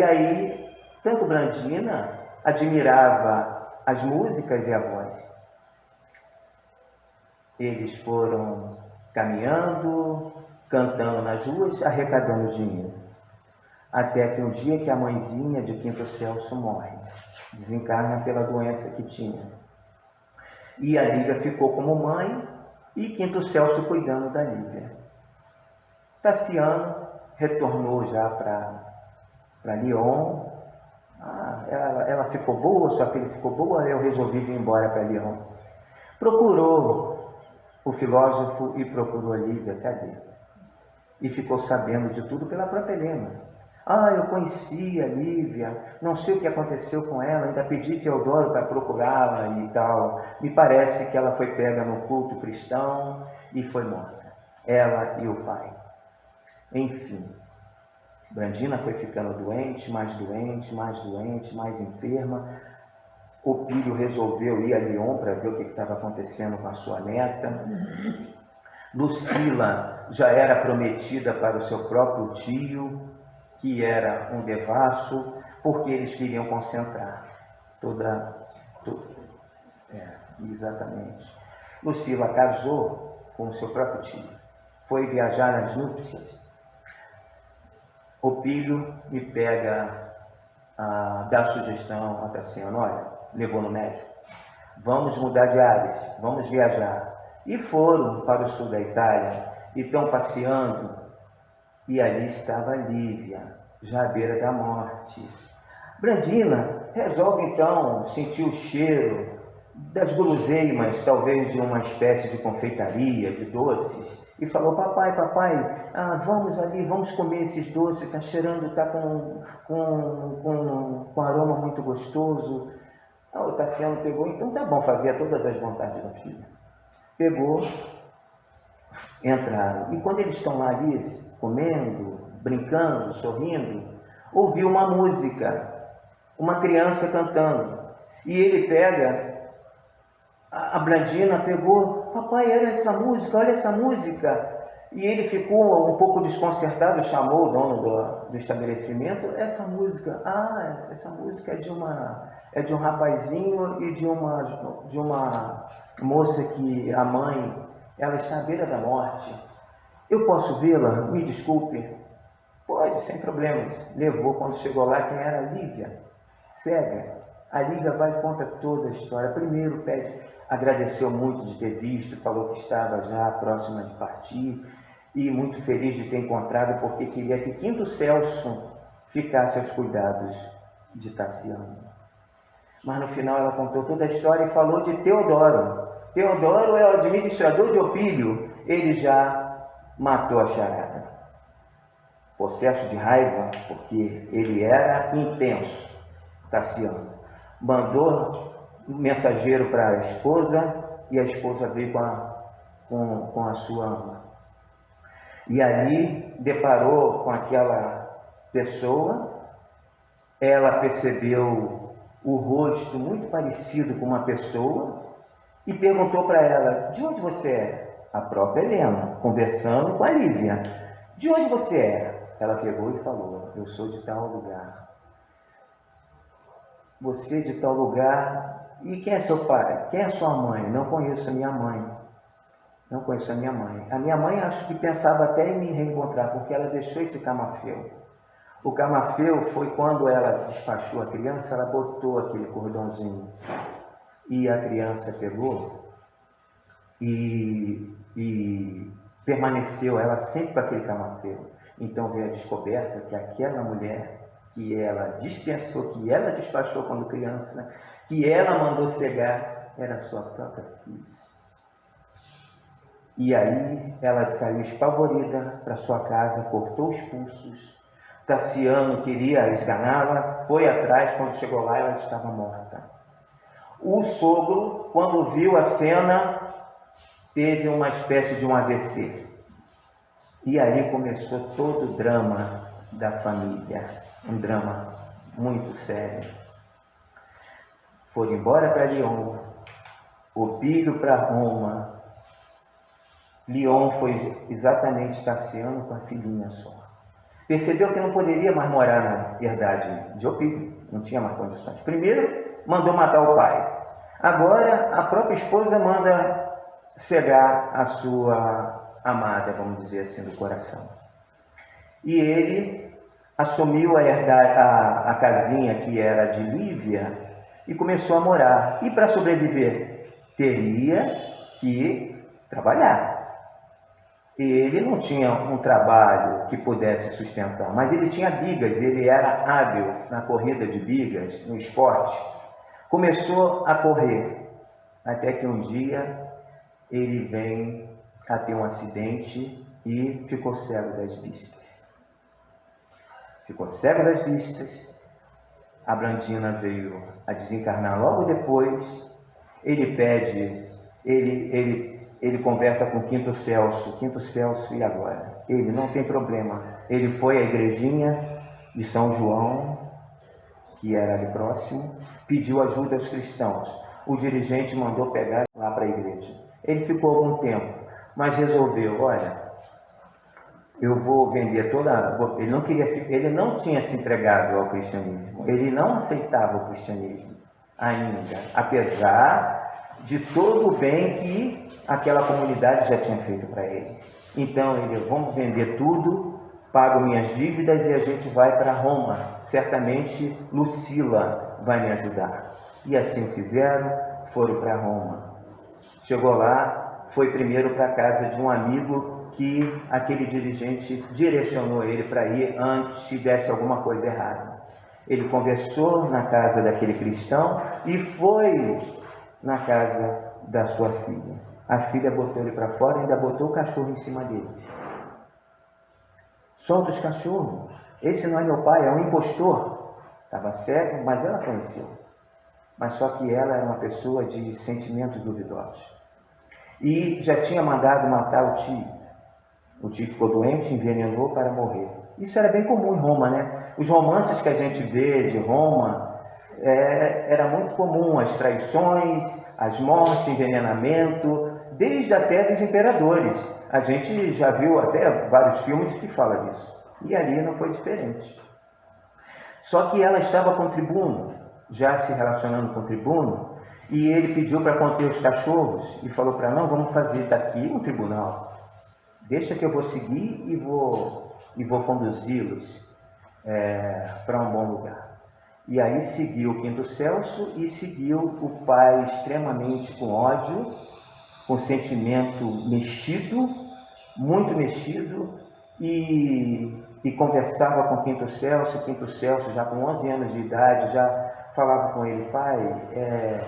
aí, tanto Brandina admirava as músicas e a voz. Eles foram caminhando, cantando nas ruas, arrecadando dinheiro. Até que um dia que a mãezinha de Quinto Celso morre, desencarna pela doença que tinha. E a Lívia ficou como mãe e Quinto Celso cuidando da Lívia. Tassiano retornou já para Lyon. Ela ficou boa, sua filha ficou boa, eu resolvi vir embora para Lyon. Procurou o filósofo e procurou a Lívia, cadê? E ficou sabendo de tudo pela própria Helena. Eu conheci a Lívia, não sei o que aconteceu com ela, ainda pedi Teodoro para procurá-la e tal. Me parece que ela foi pega no culto cristão e foi morta. Ela e o pai. Enfim, Brandina foi ficando doente, mais enferma. Opílio resolveu ir a Lyon para ver o que estava acontecendo com a sua neta. Lucila já era prometida para o seu próprio tio, que era um devasso, porque eles queriam concentrar exatamente. Lucila casou com o seu próprio tio, foi viajar nas núpcias. Opílio me pega, dá sugestão a Tassiano: olha, levou no médico, vamos mudar de ares, vamos viajar. E foram para o sul da Itália, e estão passeando, e ali estava a Lívia, já à beira da morte. Brandina resolve então sentir o cheiro das guloseimas, talvez de uma espécie de confeitaria, de doces, e falou: papai, vamos ali, vamos comer esses doces, está cheirando, está com aroma muito gostoso. O Tassiano pegou: então tá bom, fazia todas as vontades da filha. Pegou, entraram, e quando eles estão lá ali, comendo, brincando, sorrindo, ouviu uma música, uma criança cantando, e ele pega, a Brandina pegou: papai, olha essa música, e ele ficou um pouco desconcertado, chamou o dono do estabelecimento: essa música é de um rapazinho e de uma moça que a mãe, ela está à beira da morte. Eu posso vê-la? Me desculpe. Pode, sem problemas. Levou. Quando chegou lá, quem era? A Lívia, cega. A Lívia vai e conta toda a história. Primeiro agradeceu muito de ter visto, falou que estava já próxima de partir e muito feliz de ter encontrado, porque queria que Quinto Celso ficasse aos cuidados de Tassiano. Mas no final ela contou toda a história e falou de Teodoro. Teodoro é o administrador de Opílio. Ele já matou a charada. Possesso de raiva, porque ele era intenso, Tassiano. Mandou um mensageiro para a esposa e a esposa veio com a sua ama. E ali deparou com aquela pessoa. Ela percebeu o rosto muito parecido com uma pessoa e perguntou para ela: de onde você é? a própria Helena, conversando com a Lívia. De onde você é? Ela pegou e falou, eu sou de tal lugar. Você de tal lugar. E quem é seu pai? Quem é sua mãe? Não conheço a minha mãe. Não conheço a minha mãe. A minha mãe acho que pensava até em me reencontrar, porque ela deixou esse camafeu. O camafeu foi quando ela despachou a criança, ela botou aquele cordãozinho. E a criança pegou e permaneceu ela sempre com aquele camafeu. Então veio a descoberta que aquela mulher que ela dispensou, que ela despachou quando criança, que ela mandou cegar, era sua própria filha. E aí ela saiu espavorida para sua casa, cortou os pulsos. Tassiano queria esganá-la, foi atrás, quando chegou lá ela estava morta. O sogro, quando viu a cena, teve uma espécie de um AVC. E aí começou todo o drama da família, um drama muito sério. Foram embora para Lyon, Opílio para Roma. Lyon foi exatamente Tassiano com a filhinha só. Percebeu que não poderia mais morar na herdade de Opílio, não tinha mais condições. Primeiro, mandou matar o pai. Agora, a própria esposa manda cegar a sua amada, vamos dizer assim, do coração. E ele assumiu a casinha que era de Lívia e começou a morar. E para sobreviver, teria que trabalhar. Ele não tinha um trabalho que pudesse sustentar, mas ele tinha bigas, ele era hábil na corrida de bigas, no esporte. Começou a correr, até que um dia ele vem a ter um acidente e ficou cego das vistas. Ficou cego das vistas, a Brandina veio a desencarnar logo depois. Ele pede, ele conversa com o Quinto Celso, e agora? Ele não tem problema. Ele foi à igrejinha de São João, que era ali próximo, pediu ajuda aos cristãos. O dirigente mandou pegar lá para a igreja. Ele ficou algum tempo, mas resolveu, olha, eu vou vender toda... Ele não tinha se entregado ao cristianismo, ele não aceitava o cristianismo ainda, apesar de todo o bem que aquela comunidade já tinha feito para ele. Então ele, vamos vender tudo, pago minhas dívidas e a gente vai para Roma. Certamente Lucila vai me ajudar. E assim fizeram, foram para Roma. Chegou lá, foi primeiro para a casa de um amigo que aquele dirigente direcionou ele para ir antes se desse alguma coisa errada. Ele conversou na casa daquele cristão e foi na casa da sua filha. A filha botou ele para fora e ainda botou o cachorro em cima dele. Solta os cachorros. Esse não é meu pai, é um impostor. Estava cego, mas ela conheceu. Mas só que ela era uma pessoa de sentimentos duvidosos. E já tinha mandado matar o tio. O tio ficou doente, envenenou para morrer. Isso era bem comum em Roma, né? Os romances que a gente vê de Roma, era muito comum. As traições, as mortes, envenenamento, desde até dos imperadores. A gente já viu até vários filmes que falam disso. E ali não foi diferente. Só que ela estava com o tribuno, já se relacionando com o tribuno, e ele pediu para conter os cachorros e falou para não, vamos fazer daqui um tribunal. Deixa que eu vou seguir e vou conduzi-los para um bom lugar. E aí seguiu o Quinto Celso e seguiu o pai extremamente com ódio, com sentimento mexido, muito mexido, e conversava com o Quinto Celso já com 11 anos de idade, já falava com ele, pai,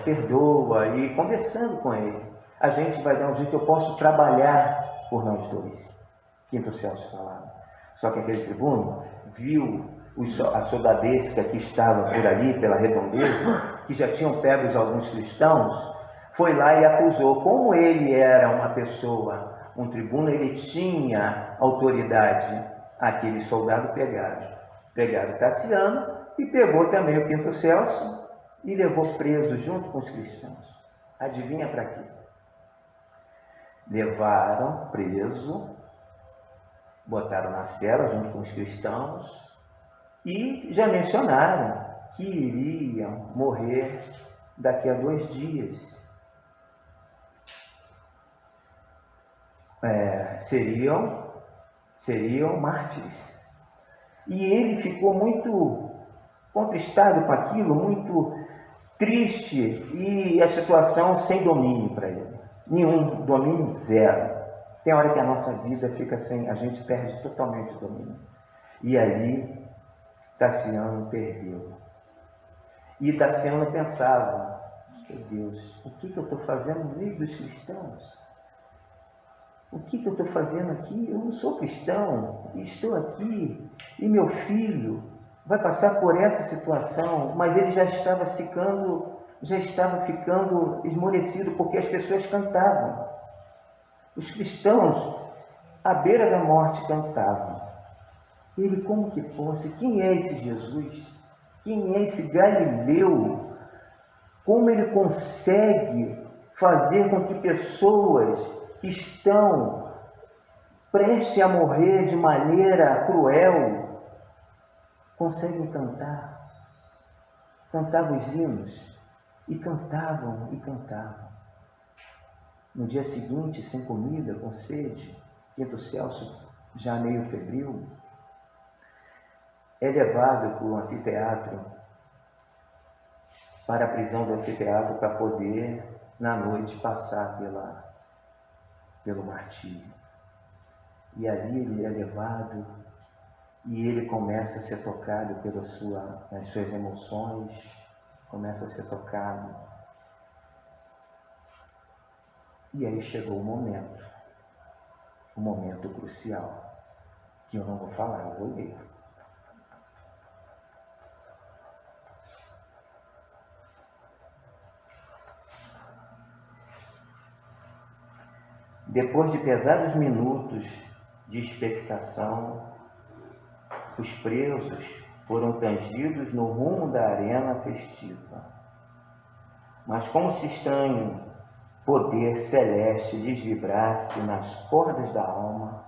perdoa, e conversando com ele, a gente vai dar um jeito, eu posso trabalhar por nós dois. Quinto Celso falava. Só que aquele tribuno viu a soldadesca que estava por ali, pela redondeza, que já tinham pego alguns cristãos, foi lá e acusou. Como ele era uma pessoa, um tribuno, ele tinha autoridade. Aquele soldado pegaram Tassiano e pegou também o Quinto Celso e levou preso junto com os cristãos. Adivinha para quê? Levaram preso, botaram na cela junto com os cristãos e já mencionaram que iriam morrer daqui a 2 dias. Seriam mártires. E ele ficou muito contristado com aquilo, muito triste, e a situação sem domínio para ele. Nenhum domínio, zero. Tem hora que a nossa vida fica sem, a gente perde totalmente o domínio. E ali, Tassiano perdeu. E Tassiano pensava, meu Deus, o que eu estou fazendo no meio dos cristãos? O que eu estou fazendo aqui? Eu não sou cristão, estou aqui, e meu filho vai passar por essa situação, mas ele já estava ficando esmorecido, porque as pessoas cantavam. Os cristãos, à beira da morte, cantavam. Ele, como que fosse? Quem é esse Jesus? Quem é esse Galileu? Como ele consegue fazer com que pessoas que estão prestes a morrer de maneira cruel conseguem cantar? Cantavam os hinos e cantavam e cantavam. No dia seguinte, sem comida, com sede, Quinto Celso, já meio febril, é levado para o anfiteatro, para a prisão do anfiteatro, para poder, na noite, passar pelo martírio. E ali ele é levado e ele começa a ser tocado nas suas emoções, começa a ser tocado. E aí chegou o momento crucial, que eu não vou falar, eu vou ler. Depois de pesados minutos de expectação, os presos foram tangidos no rumo da arena festiva. Mas como se estranho poder celeste lhes vibrasse nas cordas da alma,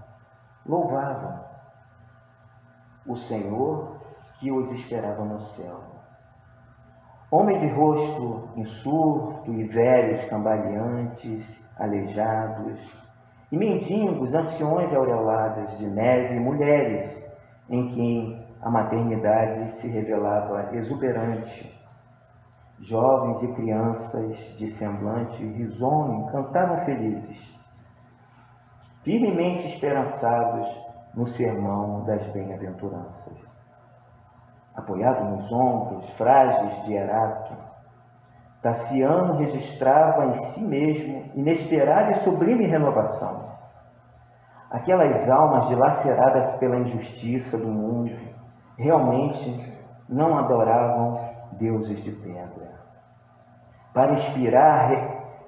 louvavam o Senhor que os esperava no céu. Homem de rosto insurto e velhos cambaleantes, aleijados, e mendigos, anciões aureoladas de neve, mulheres em quem a maternidade se revelava exuberante, jovens e crianças de semblante risonho cantavam felizes, firmemente esperançados no sermão das bem-aventuranças. Apoiado nos ombros frágeis de Erato, Tassiano registrava em si mesmo inesperada e sublime renovação. Aquelas almas dilaceradas pela injustiça do mundo realmente não adoravam deuses de pedra. Para inspirar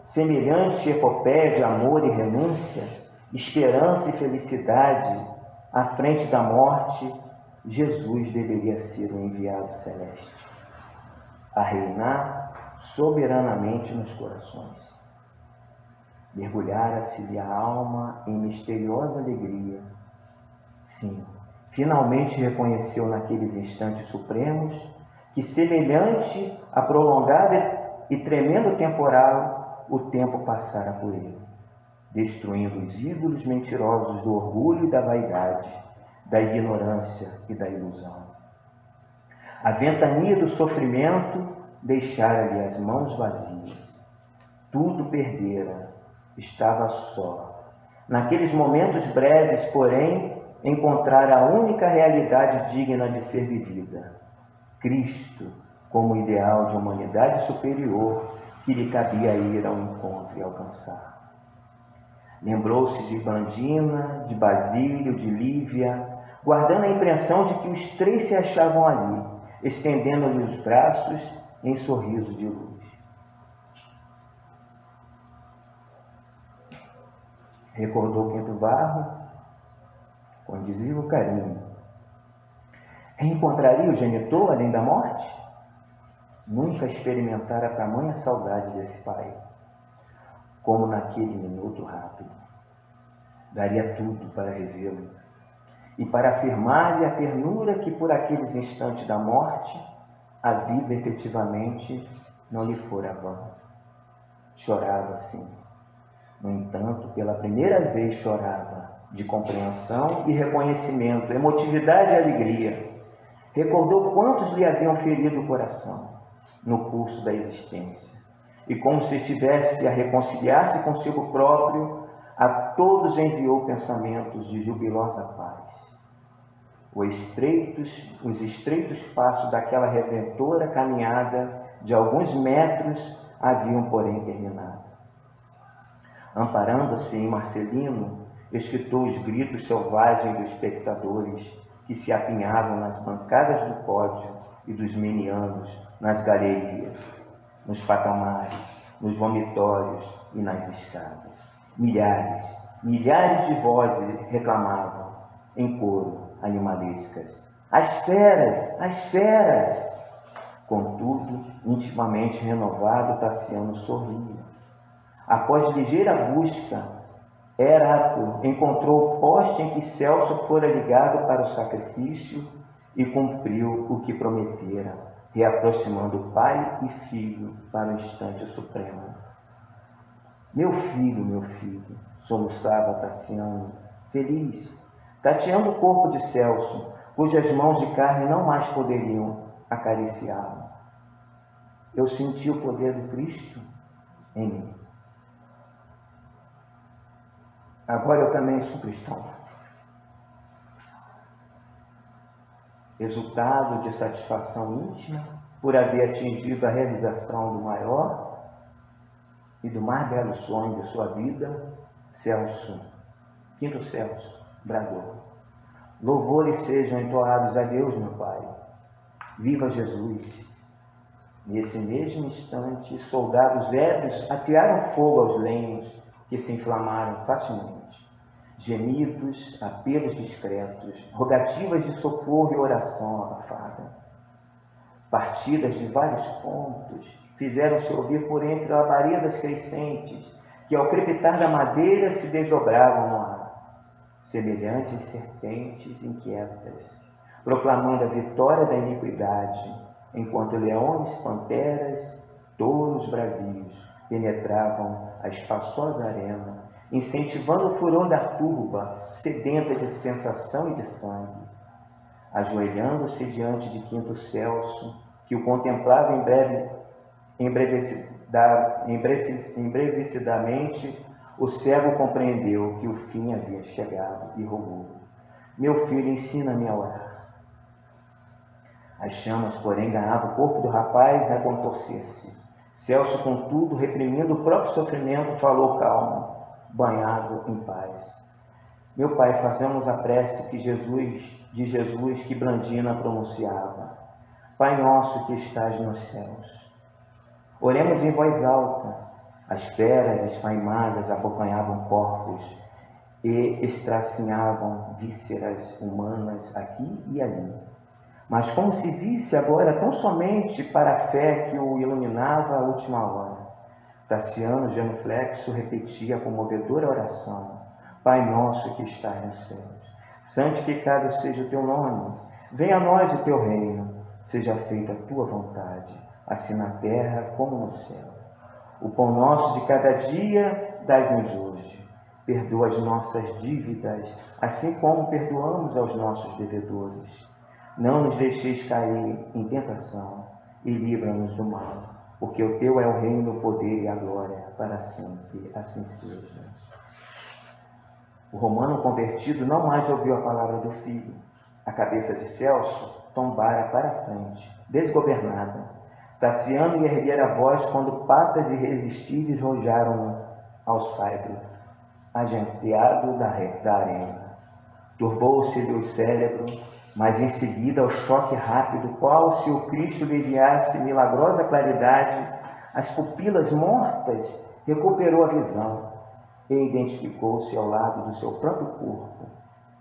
semelhante epopeia de amor e renúncia, esperança e felicidade à frente da morte, Jesus deveria ser o enviado celeste, a reinar soberanamente nos corações. Mergulhara-se-lhe a alma em misteriosa alegria. Sim, finalmente reconheceu naqueles instantes supremos que, semelhante a prolongado e tremendo temporal, o tempo passara por ele, destruindo os ídolos mentirosos do orgulho e da vaidade, da ignorância e da ilusão. A ventania do sofrimento deixara-lhe as mãos vazias. Tudo perdera, estava só. Naqueles momentos breves, porém, encontrara a única realidade digna de ser vivida: Cristo, como ideal de humanidade superior que lhe cabia ir ao encontro e alcançar. Lembrou-se de Blandina, de Basílio, de Lívia, guardando a impressão de que os 3 se achavam ali, estendendo-lhe os braços em sorriso de luz. Recordou Quinto Varro com indizível carinho. Reencontraria o genitor além da morte? Nunca experimentara tamanha saudade desse pai. como naquele minuto rápido. Daria tudo para revê-lo e para afirmar-lhe a ternura que por aqueles instantes da morte a vida efetivamente não lhe fora vã. Chorava sim. No entanto, pela primeira vez chorava, de compreensão e reconhecimento, emotividade e alegria. Recordou quantos lhe haviam ferido o coração no curso da existência. E como se estivesse a reconciliar-se consigo próprio, a todos enviou pensamentos de jubilosa paz. Os estreitos passos daquela redentora caminhada de alguns metros haviam, porém, terminado. Amparando-se em Marcelino, escutou os gritos selvagens dos espectadores que se apinhavam nas bancadas do pódio e dos menianos, nas galerias, nos patamares, nos vomitórios e nas escadas. Milhares de vozes reclamavam, em coro, animalescas: as feras! As feras! Contudo, intimamente renovado, Tassiano sorria. Após ligeira busca, Erato encontrou o poste em que Celso fora ligado para o sacrifício e cumpriu o que prometera, reaproximando pai e filho para o instante supremo. Meu filho, soluçava Tassiano, feliz, tateando o corpo de Celso, cujas mãos de carne não mais poderiam acariciá-lo. Eu senti o poder do Cristo em mim. Agora eu também sou cristão. Resultado de satisfação íntima por haver atingido a realização do maior e do mais belo sonho de sua vida, Celso, quinto Celso, bradou: louvores sejam entoados a Deus, meu Pai. Viva Jesus! Nesse mesmo instante, soldados ébrios atearam fogo aos lenhos que se inflamaram facilmente. Gemidos, apelos discretos, rogativas de socorro e oração abafada. Partidas de vários pontos fizeram-se ouvir por entre labaredas crescentes que, ao crepitar da madeira, se desdobravam no ar, semelhantes serpentes inquietas, proclamando a vitória da iniquidade, enquanto leões, panteras, touros bravios penetravam a espaçosa arena, incentivando o furor da turba, sedenta de sensação e de sangue. Ajoelhando-se diante de quinto Celso, que o contemplava embrevecidamente, o cego compreendeu que o fim havia chegado e rogou: meu filho, ensina-me a orar. As chamas, porém, ganhavam o corpo do rapaz a contorcer-se. Celso, contudo, reprimindo o próprio sofrimento, falou calmo, banhado em paz: meu pai, fazemos a prece de Jesus que Blandina pronunciava: Pai nosso que estás nos céus. Oremos em voz alta. As feras esfaimadas acompanhavam corpos e estracinhavam vísceras humanas aqui e ali. Mas como se visse agora tão somente para a fé que o iluminava a última hora, Tassiano, genuflexo, repetia a comovedora oração: Pai nosso que estás nos céus, santificado seja o teu nome, venha a nós o teu reino, seja feita a tua vontade, assim na terra como no céu. O pão nosso de cada dia dai-nos hoje. Perdoa as nossas dívidas, assim como perdoamos aos nossos devedores. Não nos deixeis cair em tentação e livra-nos do mal, porque o teu é o reino, o poder e a glória para sempre. Assim seja. O romano convertido não mais ouviu a palavra do filho. A cabeça de Celso tombara para a frente, desgovernada. Tassiano ia erguer a voz quando patas irresistíveis rojaram ao saibro, agenteado da arena. Turbou-se-lhe o cérebro, mas em seguida, ao choque rápido, qual se o Cristo lhe enviasse milagrosa claridade, as pupilas mortas, recuperou a visão e identificou-se ao lado do seu próprio corpo,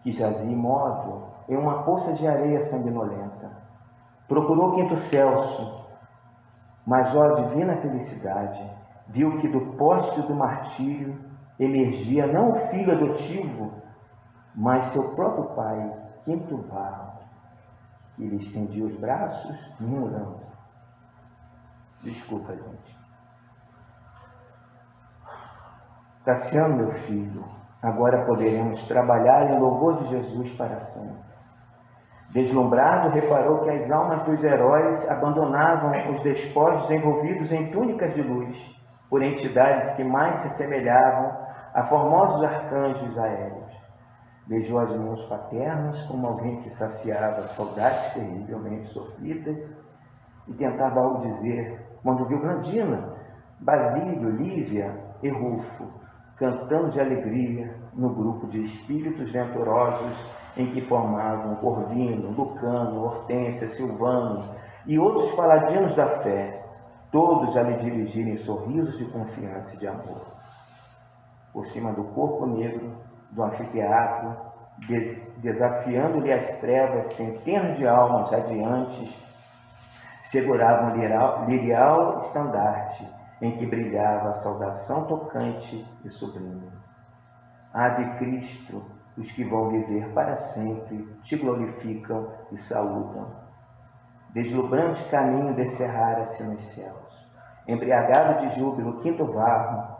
que jazia imóvel em uma poça de areia sanguinolenta. Procurou quinto Celso, mas, ó divina felicidade, viu que do poste do martírio emergia não o filho adotivo, mas seu próprio pai, Quinto Varro, que lhe estendia os braços, murmurando. Desculpa, gente. Cassiano, meu filho, agora poderemos trabalhar em louvor de Jesus para sempre. Deslumbrado, reparou que as almas dos heróis abandonavam os despojos envolvidos em túnicas de luz, por entidades que mais se assemelhavam a formosos arcanjos aéreos. Beijou as mãos paternas como alguém que saciava saudades terrivelmente sofridas e tentava algo dizer, quando viu Blandina, Basílio, Lívia e Rufo, cantando de alegria no grupo de espíritos venturosos em que formavam Corvino, Lucano, Hortência, Silvano e outros paladinos da fé, todos a lhe dirigirem sorrisos de confiança e de amor. Por cima do corpo negro do anfiteatro, desafiando-lhe as trevas, centenas de almas radiantes seguravam lirial estandarte em que brilhava a saudação tocante e sublime. Ave Cristo, os que vão viver para sempre te glorificam e saúdam. Deslumbrante caminho descerrara-se nos céus. Embriagado de júbilo, Quinto Varro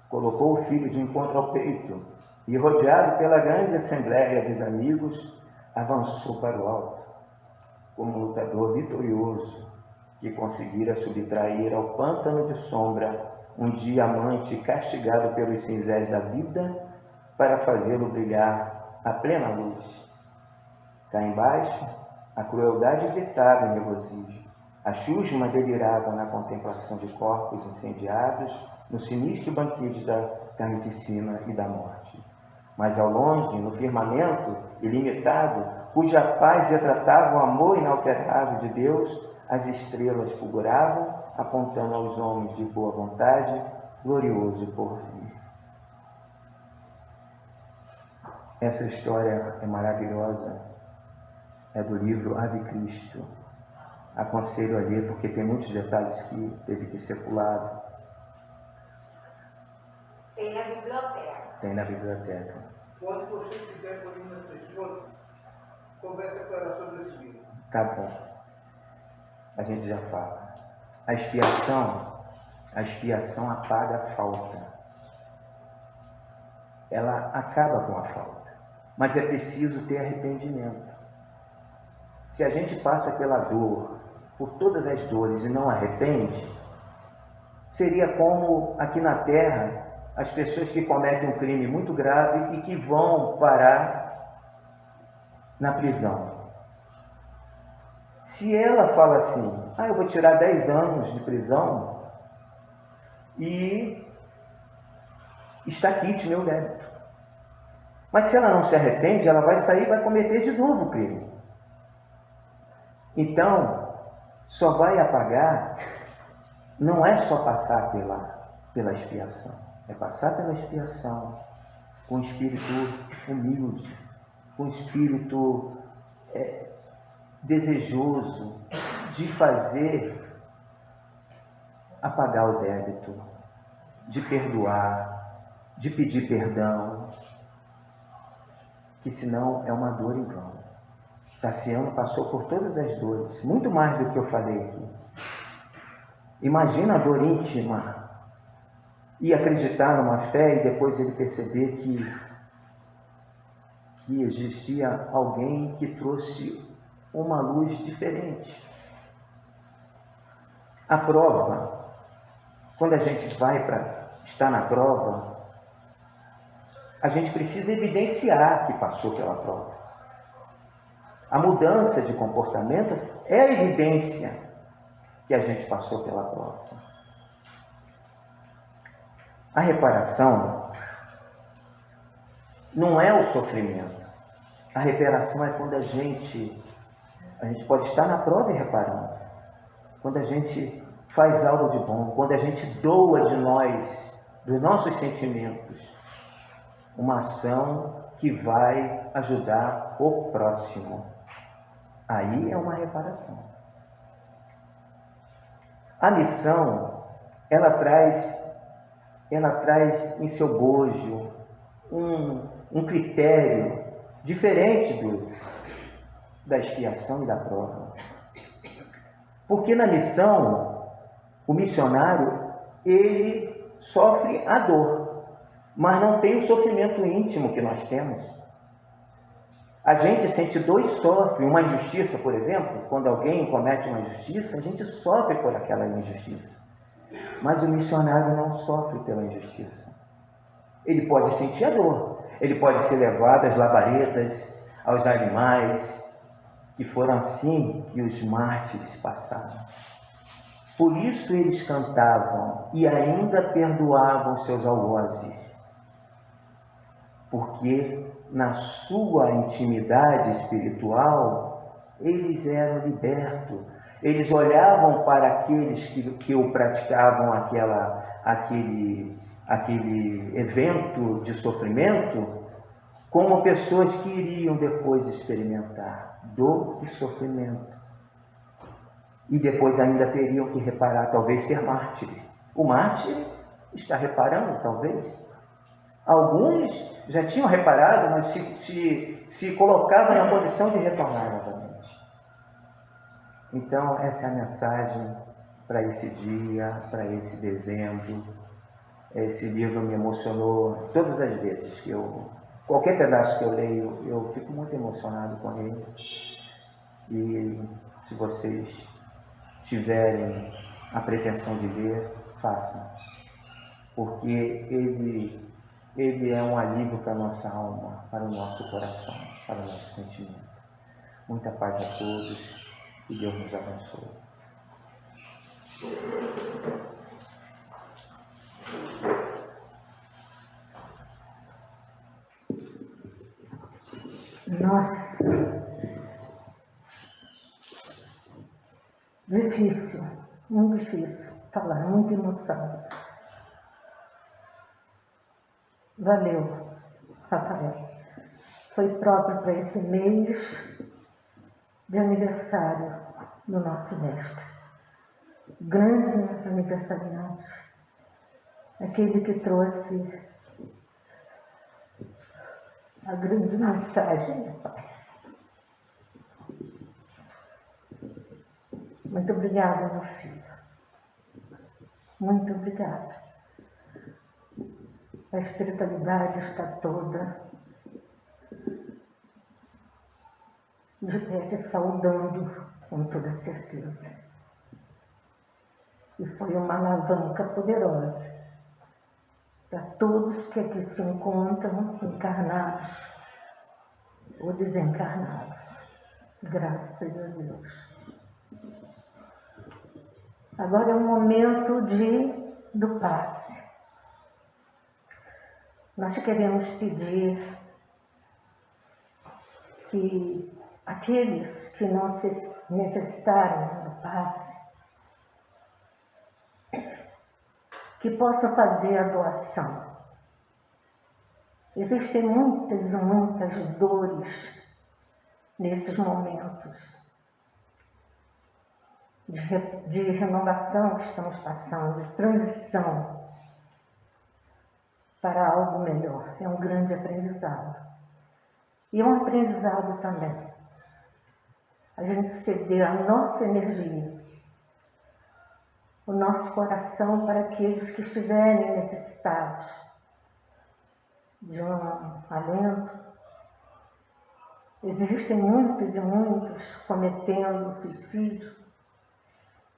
colocou o filho de encontro ao peito e, rodeado pela grande assembleia dos amigos, avançou para o alto, como um lutador vitorioso que conseguira subtrair ao pântano de sombra um diamante castigado pelos cinzéis da vida para fazê-lo brilhar a plena luz. Cá embaixo, a crueldade gritava em regozijo. A chusma delirava na contemplação de corpos incendiados no sinistro banquete da carnificina e da morte. Mas ao longe, no firmamento ilimitado, cuja paz retratava o amor inalterável de Deus, as estrelas fulguravam, apontando aos homens de boa vontade, glorioso porvir. Essa história é maravilhosa, é do livro Ave Cristo. Aconselho a ler porque tem muitos detalhes que teve que ser pulado. Tem na biblioteca. Tem na biblioteca. Quando você estiver com uma pessoa, conversa com ela sobre esse livro. Tá bom. A gente já fala. A expiação apaga a falta. Ela acaba com a falta. Mas é preciso ter arrependimento. Se a gente passa pela dor, por todas as dores e não arrepende, seria como aqui na Terra as pessoas que cometem um crime muito grave e que vão parar na prisão. Se ela fala assim, eu vou tirar 10 anos de prisão e está quite meu débito. Mas se ela não se arrepende, ela vai sair e vai cometer de novo o crime. Então, só vai apagar, não é só passar pela expiação, é passar pela expiação com espírito humilde, com espírito desejoso de fazer apagar o débito, de perdoar, de pedir perdão, que senão é uma dor em vão. Cassiano passou por todas as dores, muito mais do que eu falei aqui. Imagina a dor íntima e acreditar numa fé e depois ele perceber que existia alguém que trouxe uma luz diferente. A prova, quando a gente vai para estar na prova, a gente precisa evidenciar que passou pela prova. A mudança de comportamento é a evidência que a gente passou pela prova. A reparação não é o sofrimento. A reparação é quando a gente pode estar na prova e reparando. Quando a gente faz algo de bom, quando a gente doa de nós, dos nossos sentimentos, uma ação que vai ajudar o próximo. Aí é uma reparação. A missão ela traz em seu bojo um critério diferente da expiação e da prova. Porque na missão, o missionário, ele sofre a dor, mas não tem o sofrimento íntimo que nós temos. A gente sente dor e sofre. Uma injustiça, por exemplo, quando alguém comete uma injustiça, a gente sofre por aquela injustiça. Mas o missionário não sofre pela injustiça. Ele pode sentir a dor, ele pode ser levado às labaredas, aos animais, que foram assim que os mártires passaram. Por isso eles cantavam e ainda perdoavam seus algozes, porque na sua intimidade espiritual eles eram libertos. Eles olhavam para aqueles que o praticavam aquele evento de sofrimento como pessoas que iriam depois experimentar dor e sofrimento. E depois ainda teriam que reparar, talvez ser mártir. O mártir está reparando, talvez. Alguns já tinham reparado, mas se colocavam na condição de retornar novamente. Então, essa é a mensagem para esse dia, para esse dezembro. Esse livro me emocionou todas as vezes que qualquer pedaço que eu leio, eu fico muito emocionado com ele. E se vocês tiverem a pretensão de ler, façam. Porque ele é um alívio para a nossa alma, para o nosso coração, para o nosso sentimento. Muita paz a todos e Deus nos abençoe. Nossa, difícil, muito difícil falar, muita emoção. Valeu, Rafael. Foi próprio para esse mês de aniversário do nosso mestre. Grande aniversariante, aquele que trouxe a grande mensagem da paz. Muito obrigada, meu filho. Muito obrigada. A espiritualidade está toda de pé te saudando com toda certeza. E foi uma alavanca poderosa para todos que aqui se encontram, encarnados ou desencarnados. Graças a Deus. Agora é o momento do passe. Nós queremos pedir que aqueles que não necessitarem do passe, que possam fazer a doação. Existem muitas e muitas dores nesses momentos de renovação que estamos passando, de transição para algo melhor. É um grande aprendizado. E é um aprendizado também a gente ceder a nossa energia, o nosso coração para aqueles que estiverem necessitados de um alento. Existem muitos e muitos cometendo suicídio.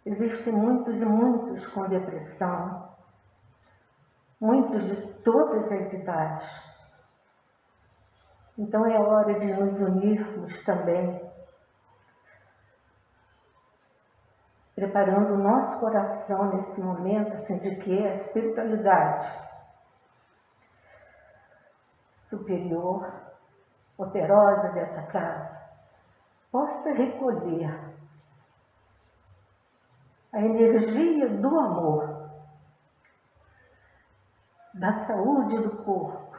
Existem muitos e muitos com depressão. Muitos de todas as idades. Então é hora de nos unirmos também, preparando o nosso coração nesse momento, a fim de que a espiritualidade superior, poderosa dessa casa, possa recolher a energia do amor, da saúde do corpo,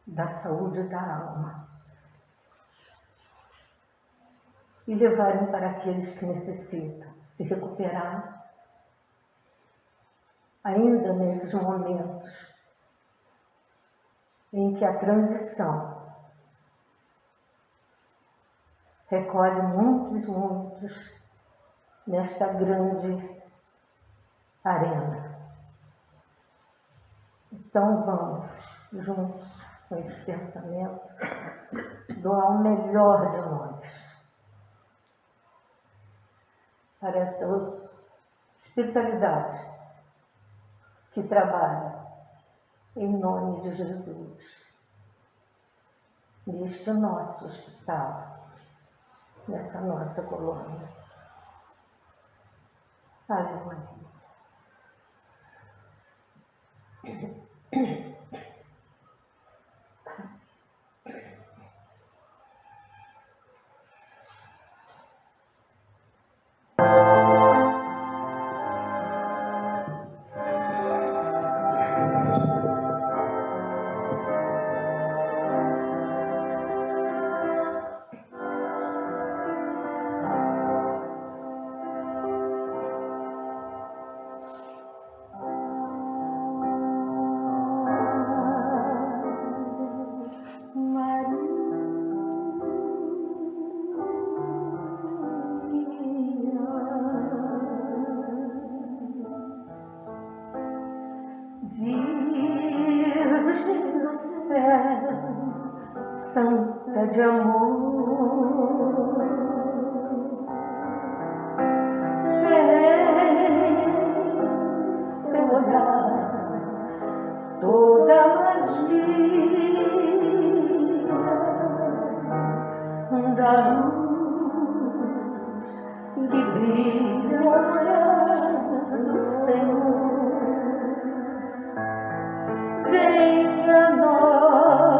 da saúde da alma, e levarem para aqueles que necessitam se recuperar ainda nesses momentos em que a transição recolhe muitos nesta grande arena. Então vamos juntos com esse pensamento doar o melhor de nós para esta espiritualidade que trabalha em nome de Jesus neste nosso hospital, nessa nossa colônia. Ave Maria. Santa de amor, em seu olhar toda magia da luz que brilha no olhar do Senhor. Venha a nós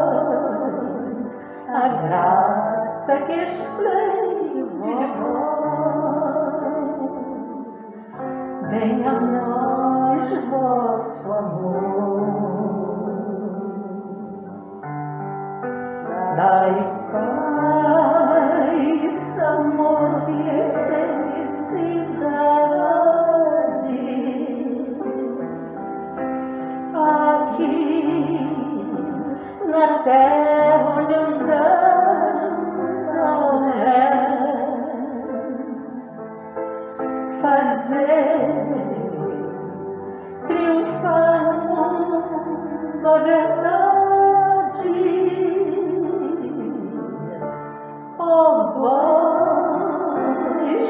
a graça que esplende de vós. Venha a nós vosso amor. Dai paz, amor e felicidade aqui na terra onde andamos a olhar, fazer triunfar no mundo a verdade. Ó vós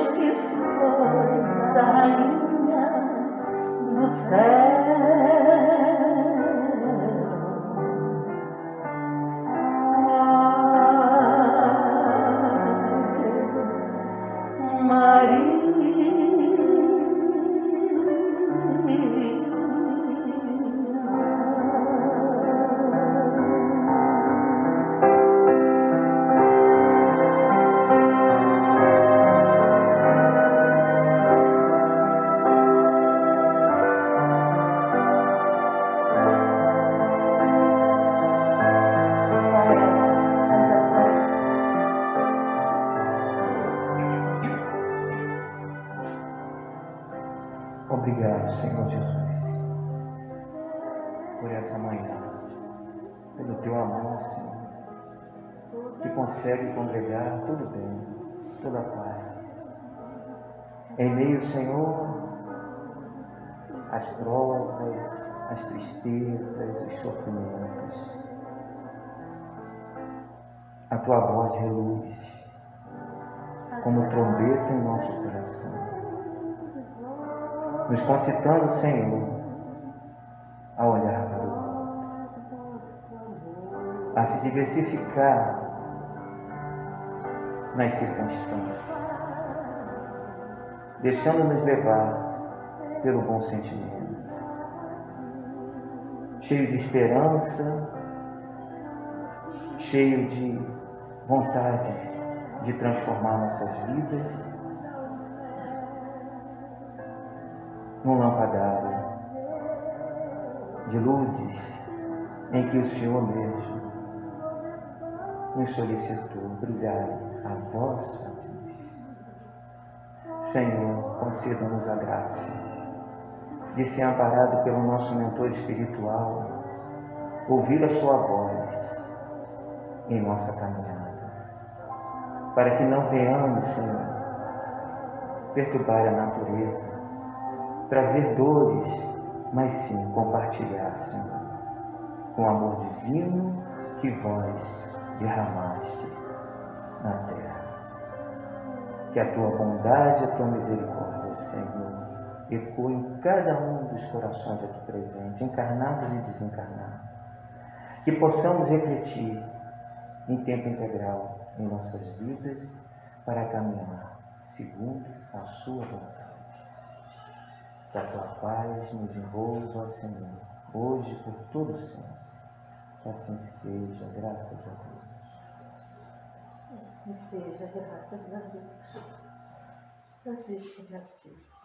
que sois a rainha do céu, Obrigado, Senhor Jesus, por essa manhã, pelo teu amor, Senhor, que consegue congregar tudo bem, toda a paz. Em meio, Senhor, às provas, às tristezas, os sofrimentos, a tua voz reluz como trombeta em nosso coração, nos concitando, Senhor, a olhar para o alto, a se diversificar nas circunstâncias, deixando-nos levar pelo bom sentimento, cheio de esperança, cheio de vontade de transformar nossas vidas num lampadário de luzes em que o Senhor mesmo nos solicitou brilhar a vossa luz. Senhor, conceda-nos a graça de ser amparado pelo nosso mentor espiritual, ouvir a sua voz em nossa caminhada, para que não venhamos, Senhor, perturbar a natureza, trazer dores, mas sim compartilhar, Senhor, com o amor divino que vós derramaste na terra. Que a tua bondade e a tua misericórdia, Senhor, ecoe em cada um dos corações aqui presentes, encarnados e desencarnados. Que possamos refletir em tempo integral em nossas vidas para caminhar segundo a sua vontade. Que a tua paz nos envolva, Senhor, hoje por todo sempre. Que assim seja, graças a Deus. Assim seja, graças a Deus. Francisco de Assis.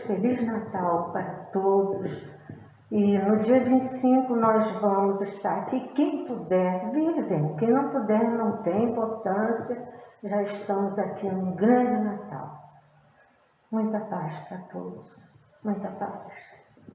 Feliz Natal para todos. E no dia 25 nós vamos estar aqui. Quem puder, vem. Quem não puder, não tem importância. Já estamos aqui num grande Natal. Muita paz para todos. Muita paz.